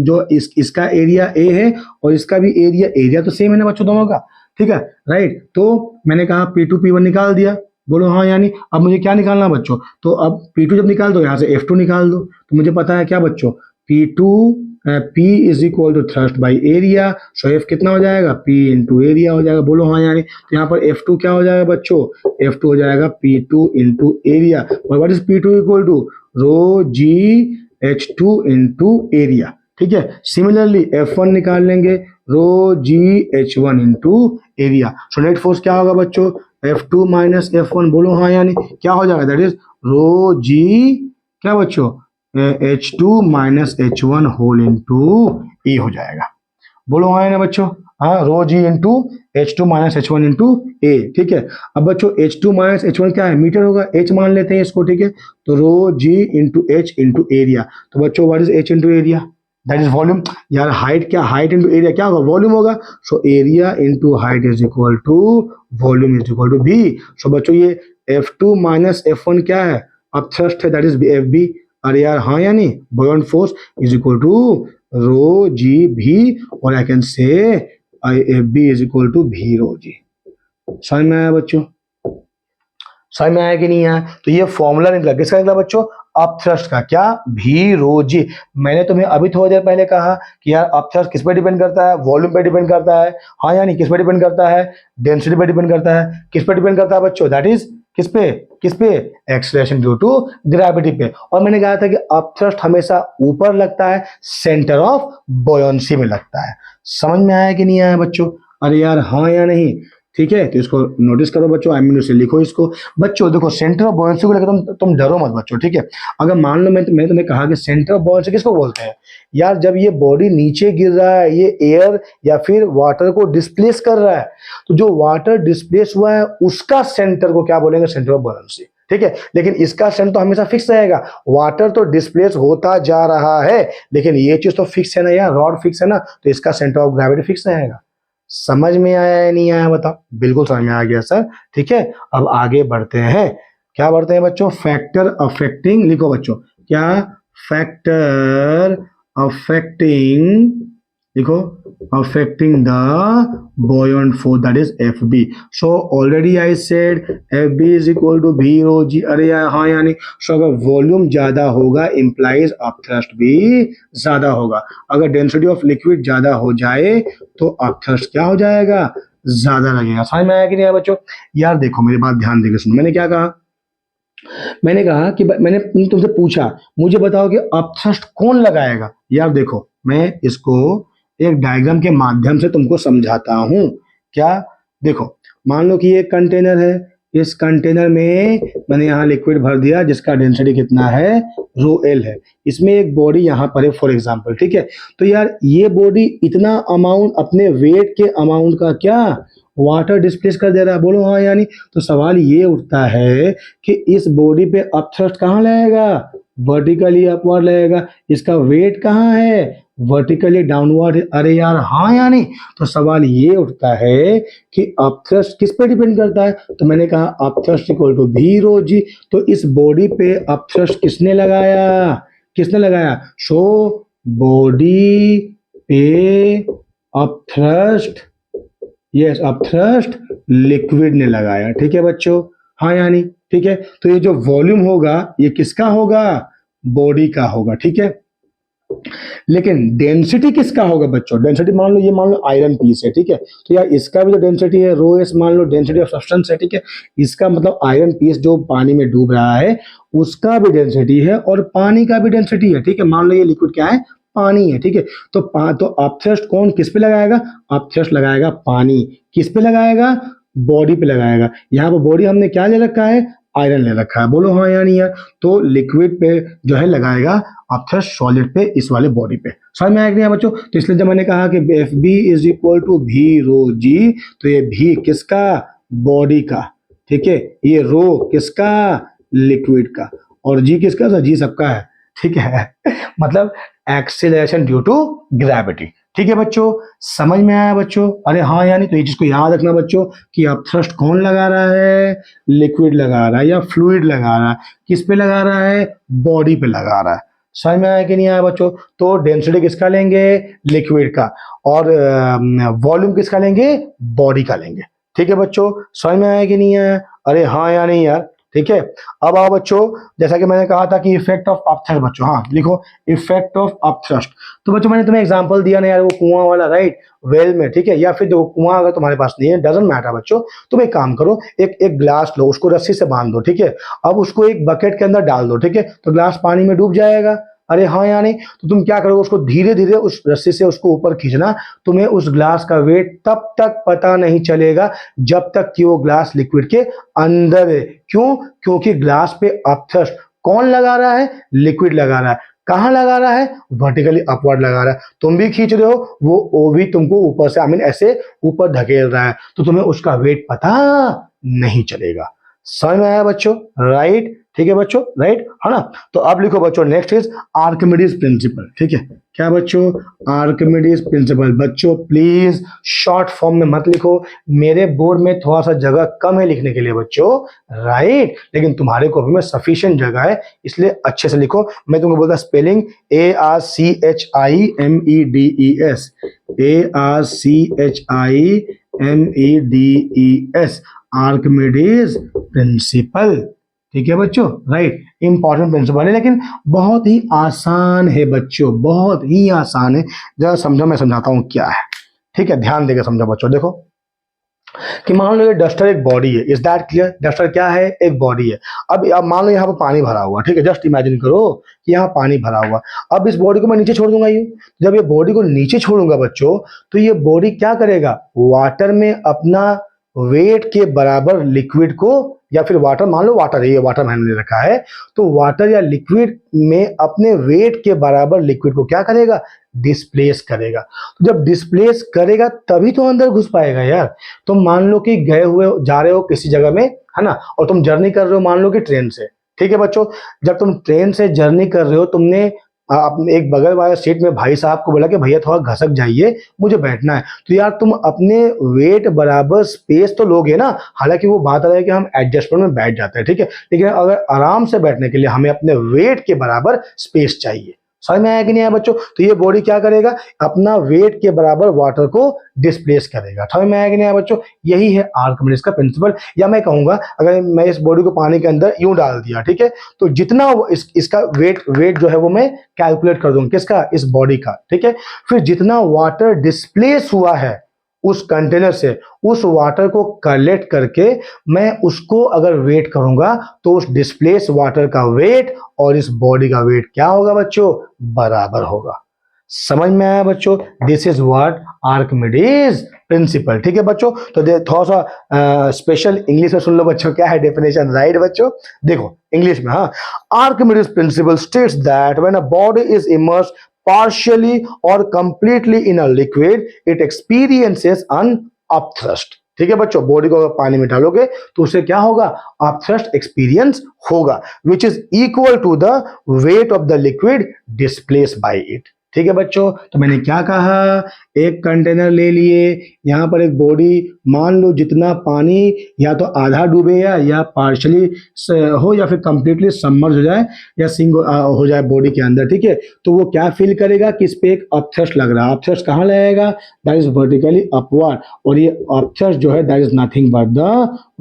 जो इसका एरिया A है और इसका भी एरिया तो सेम है ना बच्चों दोनों का। ठीक है, राइट। तो मैंने कहा P2 P1 निकाल दिया, बोलो हाँ यानी। अब मुझे क्या निकालना बच्चों, तो अब P2 जब निकाल दो, यहाँ से F2 निकाल दो, तो मुझे पता है क्या बच्चों, P2 P is equal to thrust by area, so F कितना हो जाएगा, P इंटू एरिया हो जाएगा, बोलो हाँ यानी। तो यहाँ पर F2 क्या हो जाएगा बच्चों, F2 हो जाएगा P2 इंटू एरिया, और what is P2 equal to rho g H2 into area. ठीक है, सिमिलरली F1 निकाल लेंगे, rho g H1 into area. So net force क्या होगा बच्चों, F2 माइनस F1, बोलो हाँ यानी, क्या हो जाएगा, दैट इज रो जी क्या बच्चों, H2 minus H1 whole into A हो जाएगा, बोलो हाँ ना बच्चों, हाँ, rho g into H2 minus H1 into A. ठीक है, अब बच्चों H2 माइनस H1 क्या है, मीटर होगा, H मान लेते हैं इसको। ठीक है, तो rho g into H into area. तो बच्चों what is H into area, that is volume. यार हाइट क्या, हाइट इंटू एरिया क्या होगा, वॉल्यूम होगा। So area into height is equal to volume is equal to B. So बच्चों ये F2 minus F1 क्या है, अब थ्रस्ट है, दैट इज FB। अरे यार हाँ यानी, buoyant force is equal to rho g भी, और I can say FB is equal to भी रो जी। समझ में आया बच्चों, समझ में आया कि नहीं आया? तो ये फॉर्मूला निकला, किसका निकला बच्चों? अपथ्रस्ट का। क्या? भी रो जी। मैंने तुम्हें अभी थोड़ी देर पहले कहा कि यार अपथ्रस्ट किस पे डिपेंड करता है? वॉल्यूम पे डिपेंड करता है। हाँ यानी किस पे डिपेंड करता है? डेंसिटी पे डिपेंड करता है। किस पे डिपेंड करता है बच्चों? दैट इज किस पे? किस पे? एक्सेलरेशन ड्यू टू ग्रेविटी पे। और मैंने कहा था कि अपथ्रस्ट हमेशा ऊपर लगता है, सेंटर ऑफ बॉयंसी में लगता है। समझ में आया कि नहीं आया बच्चों? अरे यार हाँ या नहीं? ठीक है, तो इसको नोटिस करो बच्चों, आई मीन उसे लिखो इसको। बच्चों देखो, सेंटर ऑफ बॉयंसी को लेकर तुम डरो मत बच्चों, ठीक है। अगर मान लो मैं तुम्हें कहा कि सेंटर ऑफ बॉयंसी किसको बोलते हैं? यार जब ये बॉडी नीचे गिर रहा है, ये एयर या फिर वाटर को डिस्प्लेस कर रहा है, तो जो वाटर डिस्प्लेस हुआ है उसका सेंटर को क्या बोलेंगे? सेंटर ऑफ बॉयंसी, ठीक है। लेकिन इसका सेंटर तो हमेशा फिक्स रहेगा। वाटर तो डिस्प्लेस होता जा रहा है, लेकिन ये चीज तो फिक्स है ना यार, रॉड फिक्स है ना, तो इसका सेंटर ऑफ ग्रेविटी फिक्स रहेगा। समझ में आया या नहीं आया बताओ? बिल्कुल समझ में आ गया सर, ठीक है। अब आगे बढ़ते हैं। क्या बढ़ते हैं बच्चों? फैक्टर अफेक्टिंग, लिखो बच्चों। क्या? फैक्टर अफेक्टिंग, लिखो, affecting the buoyant force, that is FB. So already I said FB is equal to V rho G. अरे यार हाँ यानी, so अगर वॉल्यूम ज्यादा होगा implies upthrust भी ज्यादा होगा। अगर डेंसिटी ऑफ लिक्विड ज्यादा हो जाए तो अपथ्रस्ट क्या हो जाएगा? ज्यादा लगेगा। समझ में आया कि नहीं आया बच्चों? यार देखो मेरी बात ध्यान देकर सुनो, मैंने क्या कहा? मैंने कहा कि मैंने तुमसे पूछा मुझे बताओ कि अपथ्रस्ट कौन लगाएगा। यार देखो, मैं इसको एक डायग्राम के माध्यम से तुमको समझाता हूं। क्या? देखो, मान लो कि ये कंटेनर है, इस कंटेनर में मैंने यहाँ लिक्विड भर दिया जिसका डेंसिटी कितना है? रो एल है। इसमें एक बॉडी यहाँ पर है फॉर एग्जांपल, ठीक है। तो यार ये बॉडी इतना अमाउंट अपने वेट के अमाउंट का क्या वाटर डिस्प्लेस कर दे रहा है? बोलो हाँ यानी। तो सवाल ये उठता है कि इस बॉडी पे अपथ्रस्ट कहाँ लगेगा? वर्टिकली अपवर्ड लगेगा। इसका वेट कहाँ है? Vertically downward. अरे यार हाँ या नहीं? तो सवाल ये उठता है कि अपथ्रस्ट किस पे डिपेंड करता है? तो मैंने कहा अपथ्रस्ट इक्वल टू भी रो जी। तो इस बॉडी पे अपथ्रस्ट किसने लगाया? किसने लगाया? सो बॉडी पे अपथ्रस्ट, यस अपथ्रस्ट लिक्विड ने लगाया, ठीक है बच्चों। हाँ यानी, ठीक है। तो ये जो वॉल्यूम होगा ये किसका होगा? बॉडी का होगा, ठीक है। लेकिन डेंसिटी किसका होगा बच्चों? डेंसिटी मान लो, ये मान लो आयरन पीस है, ठीक है। तो यार इसका भी जो डेंसिटी है रो एस, मान लो डेंसिटी ऑफ सब्सटेंस है, ठीक है। इसका मतलब आयरन पीस जो पानी में डूब रहा है उसका भी डेंसिटी है और पानी का भी डेंसिटी है, ठीक है। मान लो ये लिक्विड क्या है? पानी है, ठीक है। तो अपथ्रस्ट कौन किस पे लगाएगा? अपथ्रस्ट लगाएगा पानी। किस पे लगाएगा? बॉडी पे लगाएगा। यहाँ पर बॉडी हमने क्या ले रखा है? आयरन ले रखा है। बोलो हाँ या नहीं यार? तो लिक्विड पे जो है लगाएगा अपथ्रस्ट सॉलिड पे, इस वाले बॉडी पे। समझ में आया कि नहीं बच्चों? तो इसलिए जब मैंने कहा कि F B is equal to भी रो जी, तो ये भी किसका? बॉडी का, ठीक है। ये रो किसका? लिक्विड का। और जी किसका? तो जी सबका है, ठीक है। मतलब एक्सीलरेशन ड्यू टू ग्रेविटी, ठीक है बच्चों। समझ में आया बच्चों? अरे हाँ यानी, तो ये चीज को याद रखना बच्चों कि अपथ्रस्ट कौन लगा रहा है? लिक्विड लगा रहा है या फ्लूइड लगा रहा है। किस पे लगा रहा है? बॉडी पे लगा रहा है। समझ में आया कि नहीं आया बच्चों? तो डेंसिटी किसका लेंगे? लिक्विड का। और वॉल्यूम किसका लेंगे? बॉडी का लेंगे, ठीक है बच्चों। समझ में आया कि नहीं आया? अरे हाँ या नहीं यार? ठीक है। अब आओ बच्चों, जैसा कि मैंने कहा था कि इफेक्ट ऑफ अपथ्रस्ट, बच्चों हाँ लिखो, इफेक्ट ऑफ अपथ्रस्ट। तो बच्चों मैंने तुम्हें एग्जांपल दिया ना यार, वो कुआं वाला, राइट, वेल में, ठीक है। या फिर जो कुआं अगर तुम्हारे पास नहीं है, डजंट मैटर बच्चों, तुम एक काम करो, एक ग्लास लो, उसको रस्सी से बांध दो, ठीक है। अब उसको एक बकेट के अंदर डाल दो, ठीक है। तो ग्लास पानी में डूब जाएगा। अरे हाँ या नहीं? तो तुम क्या करोगे? उसको धीरे धीरे उस रस्सी से उसको ऊपर खींचना। तुम्हें उस ग्लास का वेट तब तक पता नहीं चलेगा जब तक कि वो ग्लास लिक्विड के अंदर है। क्यों? क्योंकि ग्लास पे अपथ्रस्ट कौन लगा रहा है? लिक्विड लगा रहा है। कहां लगा रहा है? वर्टिकली अपवर्ड लगा रहा है। तुम भी खींच रहे हो, वो भी तुमको ऊपर से, आई मीन ऐसे ऊपर धकेल रहा है, तो तुम्हें उसका वेट पता नहीं चलेगा। समझ में आया बच्चों? राइट, ठीक है बच्चों, राइट है ना? तो अब लिखो बच्चों, नेक्स्ट इज आर्किमिडीज प्रिंसिपल, ठीक है। क्या बच्चों? Archimedes principal. बच्चों प्लीज शॉर्ट फॉर्म में मत लिखो, मेरे बोर्ड में थोड़ा सा जगह कम है लिखने के लिए बच्चों, राइट। लेकिन तुम्हारे कॉपी में सफिशिएंट जगह है, इसलिए अच्छे से लिखो। मैं तुमको बोलता spelling ARCHIMEDES, ARCHIMEDES, Archimedes principal. ठीक है बच्चों, राइट, इंपॉर्टेंट प्रिंसिपल है लेकिन बहुत ही आसान है बच्चों, बहुत ही आसान है। जरा समझो, मैं समझाता हूँ क्या है। ठीक है, ध्यान देकर समझो बच्चों। देखो कि मान लो ये डस्टर एक बॉडी है, इज दैट क्लियर? डस्टर क्या है? एक बॉडी है। अब मान लो यहाँ पर पानी भरा हुआ, ठीक है, जस्ट इमेजिन करो कि यहाँ पानी भरा हुआ। अब इस बॉडी को मैं नीचे छोड़ दूंगा, यूं जब ये बॉडी को नीचे छोड़ूंगा बच्चों, तो ये बॉडी क्या करेगा? वाटर में अपना वेट के बराबर लिक्विड को, या फिर वाटर, मान लो वाटर है, ये वाटर मैंने ले रखा है, तो वाटर या लिक्विड में अपने वेट के बराबर लिक्विड को क्या करेगा? डिस्प्लेस करेगा। तो जब डिस्प्लेस करेगा तभी तो अंदर घुस पाएगा यार। तुम मान लो कि गए हुए जा रहे हो किसी जगह में, है ना, और तुम जर्नी कर रहे हो, मान लो कि ट्रेन से। ठीक है बच्चों, जब तुम ट्रेन से जर्नी कर रहे हो, तुमने अपने एक बगल वाले सीट में भाई साहब को बोला कि भैया थोड़ा घसक जाइए, मुझे बैठना है। तो यार तुम अपने वेट बराबर स्पेस तो लोगे ना। हालांकि वो बात है कि हम एडजस्टमेंट में बैठ जाते हैं, ठीक है, लेकिन अगर आराम से बैठने के लिए हमें अपने वेट के बराबर स्पेस चाहिए। समझ में आया कि नहीं आया बच्चों? तो ये बॉडी क्या करेगा? अपना वेट के बराबर वाटर को डिस्प्लेस करेगा। समझ में आया कि नहीं आया बच्चों? यही है आर्किमिडीज का प्रिंसिपल। या मैं कहूंगा, अगर मैं इस बॉडी को पानी के अंदर यूं डाल दिया, ठीक है, तो जितना इसका वेट जो है वो मैं कैलकुलेट कर दूंगा, किसका? इस बॉडी का। ठीक है, फिर जितना वाटर डिस्प्लेस हुआ है उस कंटेनर से, उस वाटर को कलेक्ट करके मैं उसको अगर वेट करूंगा, तो उस डिस्प्लेस वाटर का वेट और इस बॉडी का वेट क्या होगा बच्चों? बराबर होगा। समझ में आया बच्चों? This is what Archimedes principal. ठीक है बच्चों, तो थोड़ा सा स्पेशल इंग्लिश में सुन लो बच्चों, क्या है डेफिनेशन, राइट बच्चों? देखो इंग्लिश में, हाँ, Archimedes principal states that when a body is immersed partially or completely in a liquid, it experiences an upthrust। ठीक है बच्चों, बॉडी को अगर पानी में डालोगे तो उसे क्या होगा? अपथ्रस्ट एक्सपीरियंस होगा, which is equal to the weight of the liquid displace by it. ठीक है बच्चों, तो मैंने क्या कहा? एक कंटेनर ले लिए, यहाँ पर एक बॉडी, मान लो जितना पानी या तो आधा डूबे या पार्शली हो या फिर कंप्लीटली सबमर्ज हो जाए या सिंक हो जाए बॉडी के अंदर। ठीक है, तो वो क्या फील करेगा कि इस पे एक अपथ्रस्ट लग रहा है। अपथ्रस्ट कहाँ लगेगा? दैट इज वर्टिकली अपवर्ड, और ये अपथ्रस्ट जो है that is nothing but the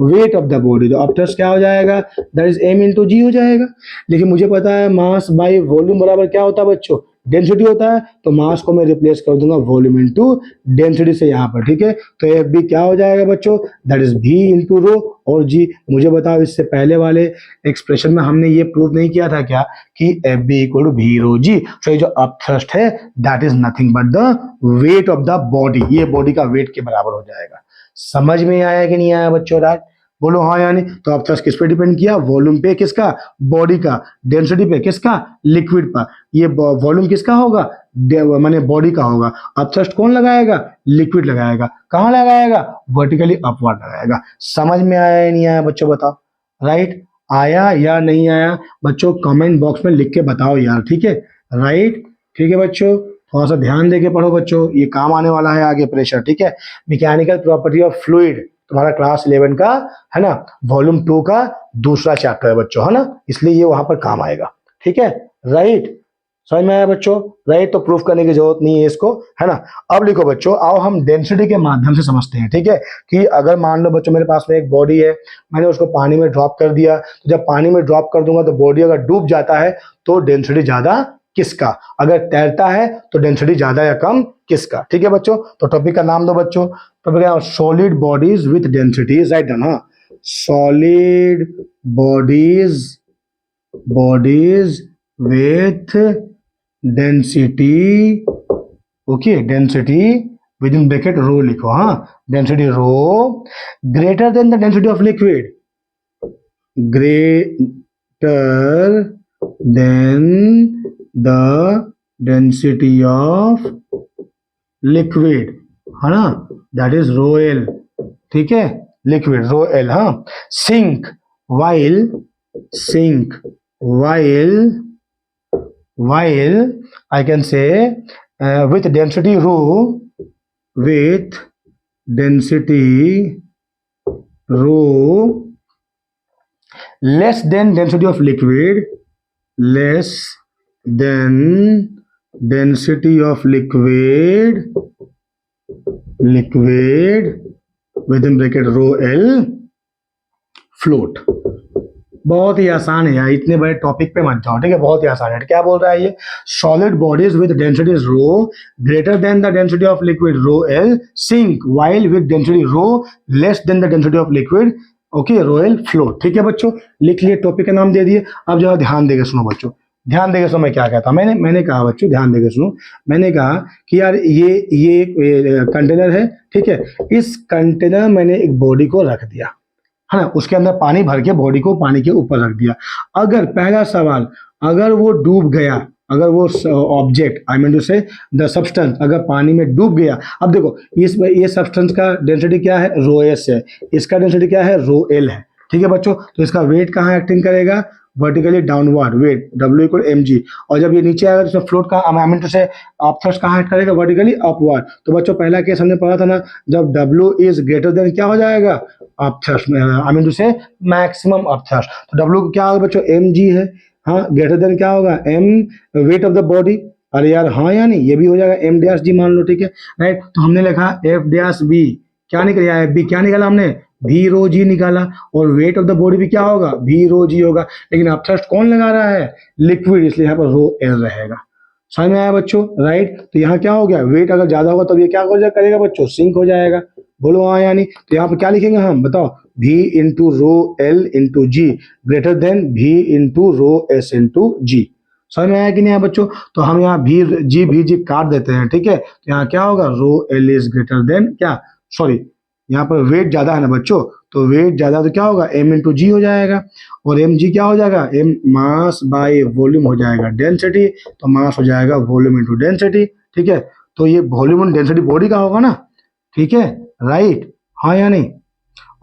weight of the body. तो अपथ्रस्ट क्या हो जाएगा? दैट इज एम इंटू जी हो जाएगा। लेकिन मुझे पता है मास बाई वॉल्यूम बराबर क्या होता है बच्चों? डेंसिटी होता है। तो मास को मैं रिप्लेस कर दूंगा वॉल्यूम इनटू डेंसिटी से यहाँ पर। ठीक है, तो एफ बी क्या हो जाएगा बच्चों? दैट इज भी इनटू रो और जी। मुझे बताओ, इससे पहले वाले एक्सप्रेशन में हमने ये प्रूव नहीं किया था क्या कि एफ बी इक्वल टू भी रो जी? तो ये जो अपथ्रस्ट है that is nothing but the weight of the body, ये बॉडी का वेट के बराबर हो जाएगा। समझ में आया कि नहीं आया बच्चों? राइट, बोलो हाँ यानी। तो अपथ्रस्ट किस पे डिपेंड किया? वॉल्यूम पे किसका? बॉडी का। डेंसिटी पे किसका? लिक्विड पर। ये वॉल्यूम किसका होगा? माने बॉडी का होगा। अपथ्रस्ट कौन लगाएगा? लिक्विड लगाएगा। कहाँ लगाएगा? वर्टिकली अपवर्ड लगाएगा। समझ में आया या नहीं आया बच्चों? बताओ। राइट, आया या नहीं आया बच्चों? कमेंट बॉक्स में लिख के बताओ यार। ठीक है, राइट, ठीक है बच्चों, थोड़ा सा ध्यान देके पढ़ो बच्चों, ये काम आने वाला है आगे प्रेशर। ठीक है, मैकेनिकल प्रॉपर्टी ऑफ फ्लूइड तुम्हारा क्लास 11 का है ना, वॉल्यूम 2 का दूसरा चैप्टर है बच्चों, है ना, इसलिए ये वहां पर काम आएगा। ठीक है, राइट, समझ में आया बच्चों? राइट, तो प्रूफ करने की जरूरत नहीं है इसको, है ना। अब लिखो बच्चों, आओ हम डेंसिटी के माध्यम से समझते हैं। ठीक है, कि अगर मान लो बच्चों मेरे पास में एक बॉडी है, मैंने उसको पानी में ड्रॉप कर दिया, तो जब पानी में ड्रॉप कर दूंगा तो बॉडी अगर डूब जाता है तो डेंसिटी ज्यादा किसका? अगर तैरता है तो डेंसिटी ज्यादा या कम किसका? ठीक है बच्चों, तो टॉपिक का नाम दो बच्चों। टॉपिक है solid bodies with densities, right done. हाँ, solid bodies with density, okay, density within bracket rho लिखो, हाँ, density rho greater than the density of liquid, greater than the density of liquid, है ना, that is rho L। ठीक है, liquid rho L, हाँ, sink while I can say with density rho less than density of liquid, liquid within bracket rho L, float. बहुत ही आसान है यार, इतने बड़े टॉपिक पे मत जाओ, ठीक है, बहुत ही आसान है। क्या बोल रहा है ये, solid bodies with density rho greater than the density of liquid rho L sink while with density rho less than the density of liquid, okay, rho L float. ठीक है बच्चों, लिख लिए, टॉपिक का नाम दे दिए। अब जरा ध्यान देके सुनो बच्चों, ध्यान देके सुनो मैं क्या कहता हूँ। मैंने कहा बच्चों, ध्यान देके सुनो, मैंने कहा कि यार ये एक कंटेनर है, ठीक है, इस कंटेनर मैंने एक बॉडी को रख दिया, है ना, उसके अंदर पानी भर के बॉडी को पानी के ऊपर रख दिया। अगर पहला सवाल, अगर वो डूब गया, अगर वो ऑब्जेक्ट, आई मीन टू से द सब्सटेंस, अगर पानी में डूब गया, अब देखो ये सब्सटेंस का डेंसिटी क्या है, रो एस है, इसका डेंसिटी क्या है, रो एल है। ठीक है बच्चों, तो इसका वेट कहाँ एक्टिंग करेगा, वर्टिकली डाउनवर्ड, वेट W इक्वल mg। और जब ये नीचे आएगा तो फ्लोट का I mean to say upthrust कहाँ एक्ट करेगा, वर्टिकली अपवर्ड। तो बच्चों पहला केस हमने पढ़ा था ना, जब W इज ग्रेटर देन क्या हो जाएगा, अपथ्रस्ट, आई मीन टू से मैक्सिमम अपथ्रस्ट। तो W क्या होगा बच्चों, mg है, हाँ, ग्रेटर देन क्या होगा, m wait of the body. अरे यार हाँ या नहीं, ये भी हो जाएगा m डैश g मान लो, ठीक है, राइट। तो हमने लिखा f डैश b, क्या निकला है, b क्या निकाला हमने, भी रो जी निकाला, और वेट ऑफ द बॉडी भी क्या होगा, भी रो जी होगा। लेकिन अपथ्रस्ट कौन लगा रहा है, लिक्विड, इसलिए यहाँ पर रो एल रहेगा। समझ में आया बच्चों, राइट। तो यहाँ क्या हो गया, वेट अगर ज्यादा होगा तो ये क्या हो जाएगा, करेगा बच्चों, सिंक हो जाएगा। बोलो हाँ या नहीं। तो यहाँ पर क्या लिखेंगे हम, बताओ, भी इंटू रो एल इंटू जी ग्रेटर देन भी इंटू रो एस इंटू जी। समझ में आया कि नहीं आया बच्चों। तो हम यहाँ भी जी काट देते हैं, ठीक है। तो यहाँ क्या होगा, rho L is greater then क्या, सॉरी, यहाँ पर वेट ज्यादा है ना बच्चों, तो वेट ज्यादा तो क्या होगा, m इंटू जी हो जाएगा, और एम जी क्या हो जाएगा, m मास बाय वॉल्यूम हो जाएगा डेंसिटी, तो मास हो जाएगा वॉल्यूम इंटू डेंसिटी। ठीक है, तो ये वॉल्यूम इंटू डेंसिटी बॉडी का होगा ना, ठीक है, राइट, हाँ या नहीं।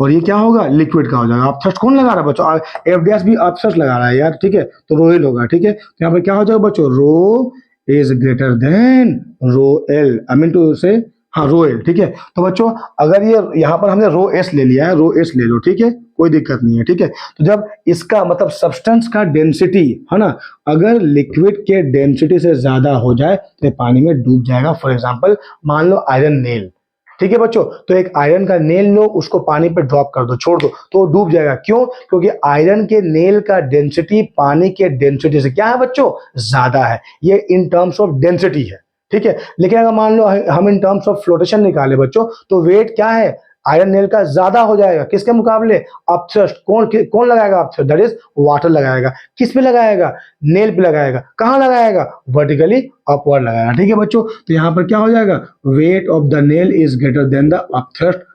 और ये क्या होगा, लिक्विड का हो जाएगा। अपथ्रस्ट कौन लगा रहा है बच्चों, एफ डी एस भी अपथ्रस्ट लगा रहा है यार, ठीक है, तो रो एल होगा। ठीक है, तो यहाँ पर क्या हो जाएगा बच्चों, rho is greater than rho L, I mean to say, हाँ, रो एल। ठीक है, तो बच्चों अगर ये यहाँ पर हमने रो एस ले लिया है, रो एस ले लो, ठीक है, कोई दिक्कत नहीं है। ठीक है, तो जब इसका मतलब सब्सटेंस का डेंसिटी है ना, अगर लिक्विड के डेंसिटी से ज्यादा हो जाए तो ये पानी में डूब जाएगा। फॉर एग्जांपल मान लो आयरन नेल, ठीक है बच्चों, तो एक आयरन का नेल लो, उसको पानी पे ड्रॉप कर दो, छोड़ दो, तो वो डूब जाएगा। क्यों, क्योंकि आयरन के नेल का डेंसिटी पानी के डेंसिटी से क्या है बच्चों, ज्यादा है। ये इन टर्म्स ऑफ डेंसिटी है, ठीक है। लेकिन अगर मान लो हम इन टर्म्स ऑफ फ्लोटेशन निकाले बच्चों, तो वेट क्या है, आयरन नेल का ज्यादा हो जाएगा, किसके मुकाबले, अपथ्रस्ट। कौन लगाएगा अपथ्रस्ट, दैट इज वाटर लगाएगा। किस पे लगाएगा, नेल पे लगाएगा। कहां लगाएगा, वर्टिकली अपवर्ड लगाएगा। ठीक है बच्चों, तो यहां पर क्या हो जाएगा, wait of the nail is greater than the upthrust,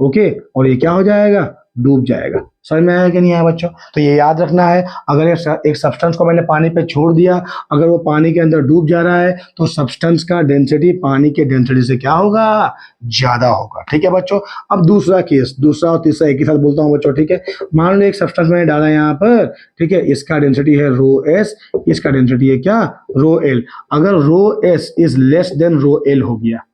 okay, और ये क्या हो जाएगा, डूब जाएगा। समझ में आया कि नहीं आया बच्चों। तो ये याद रखना है, अगर एक सब्सटेंस को मैंने पानी पे छोड़ दिया, अगर वो पानी के अंदर डूब जा रहा है, तो सब्सटेंस का डेंसिटी पानी के डेंसिटी से क्या होगा, ज्यादा होगा। ठीक है बच्चों। अब दूसरा केस, दूसरा और तीसरा एक ही साथ बोलता हूँ बच्चों, ठीक है। मान लो एक सब्सटेंस मैंने डाला यहाँ पर, ठीक है, इसका डेंसिटी है रो एस, इसका डेंसिटी है क्या, रो एल। अगर rho S is less than rho L हो गया,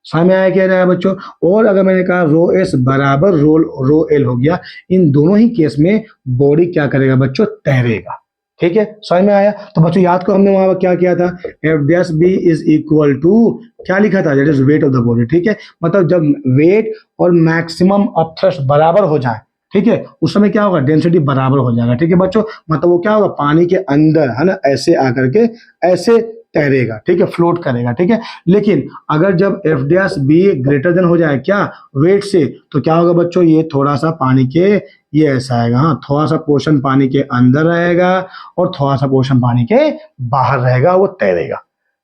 समझ में आया क्या रहा है बच्चों। और अगर मैंने कहा रो एस बराबर रो एल हो गया, इन दोनों ही केस में बॉडी क्या करेगा बच्चों, तैरेगा। ठीक है, समझ में आया। तो बच्चों याद को हमने वहां क्या किया था, F dash B is equal to क्या लिखा था, that is weight of the body. ठीक है, मतलब जब वेट और मैक्सिमम अपथ्रस्ट बराबर हो जाए, ठीक है, उस समय क्या होगा, डेंसिटी बराबर हो जाएगा। ठीक है बच्चों, मतलब वो क्या होगा, पानी के अंदर, है ना, ऐसे आकर के ऐसे तैरेगा, ठीक है, फ्लोट करेगा। ठीक है, लेकिन अगर जब F dash be greater than हो जाए क्या, वेट से, तो क्या होगा बच्चों, ये थोड़ा सा पानी के, ये ऐसा आएगा, हाँ, थोड़ा सा पोर्शन पानी के अंदर रहेगा और थोड़ा सा पोर्शन पानी के बाहर रहेगा, वो तैरेगा।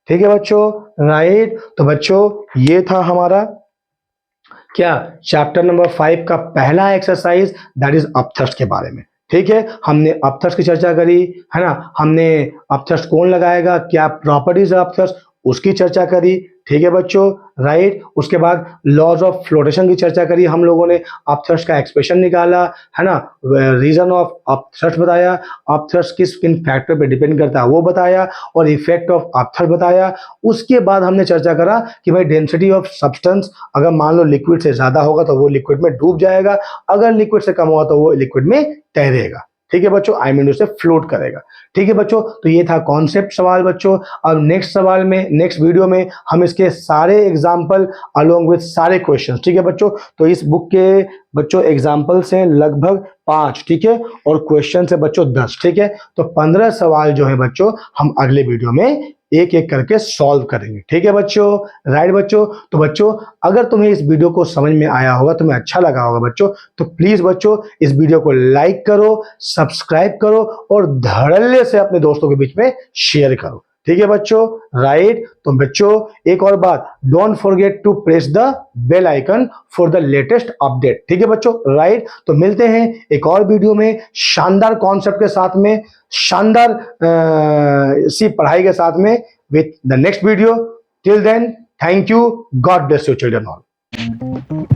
ठीक है बच्चों, राइट। तो बच्चों ये था हमारा क्या, चैप्टर नंबर 5 का पहला एक्सरसाइज, दैट इज अपथ्रस्ट के बारे में। ठीक है, हमने अपथ्रस्ट की चर्चा करी, है ना, हमने अपथ्रस्ट कौन लगाएगा, क्या प्रॉपर्टीज है अपथ्रस्ट, उसकी चर्चा करी। ठीक है बच्चों, राइट। उसके बाद लॉज ऑफ फ्लोटेशन की चर्चा करी हम लोगों ने, अपथ्रस्ट का एक्सप्रेशन निकाला, है ना, रीजन ऑफ अपथ्रस्ट बताया, अपथ्रस्ट किस किन फैक्टर पे डिपेंड करता है वो बताया, और इफेक्ट ऑफ अपथ्रस्ट बताया। उसके बाद हमने चर्चा करा कि भाई डेंसिटी ऑफ सब्सटेंस अगर मान लो लिक्विड से ज्यादा होगा तो वो लिक्विड में डूब जाएगा, अगर लिक्विड से कम होगा तो वो लिक्विड में तैरेगा। ठीक है बच्चों, आई मीन उसे फ्लोट करेगा। ठीक है बच्चों, तो ये था कॉन्सेप्ट सवाल बच्चों। अब नेक्स्ट सवाल में, नेक्स्ट वीडियो में हम इसके सारे एग्जाम्पल अलोंग विथ सारे क्वेश्चंस, ठीक है बच्चों। तो इस बुक के बच्चों एग्जाम्पल्स हैं लगभग 5, ठीक है, और क्वेश्चन है बच्चों 10, ठीक है। तो 15 सवाल जो है बच्चों हम अगले वीडियो में एक एक करके सॉल्व करेंगे, ठीक है बच्चों, राइट बच्चों। तो बच्चों अगर तुम्हें इस वीडियो को समझ में आया होगा, तुम्हें अच्छा लगा होगा बच्चों, तो प्लीज बच्चों इस वीडियो को लाइक करो, सब्सक्राइब करो और धड़ल्ले से अपने दोस्तों के बीच में शेयर करो, ठीक है बच्चों, राइट। तो बच्चों एक और बात, don't forget to press the bell icon for the latest update, ठीक है बच्चों, राइट। तो मिलते हैं एक और वीडियो में शानदार कॉन्सेप्ट के साथ में, शानदार सी पढ़ाई के साथ में, with the next video. Till then, thank you, God bless you children all.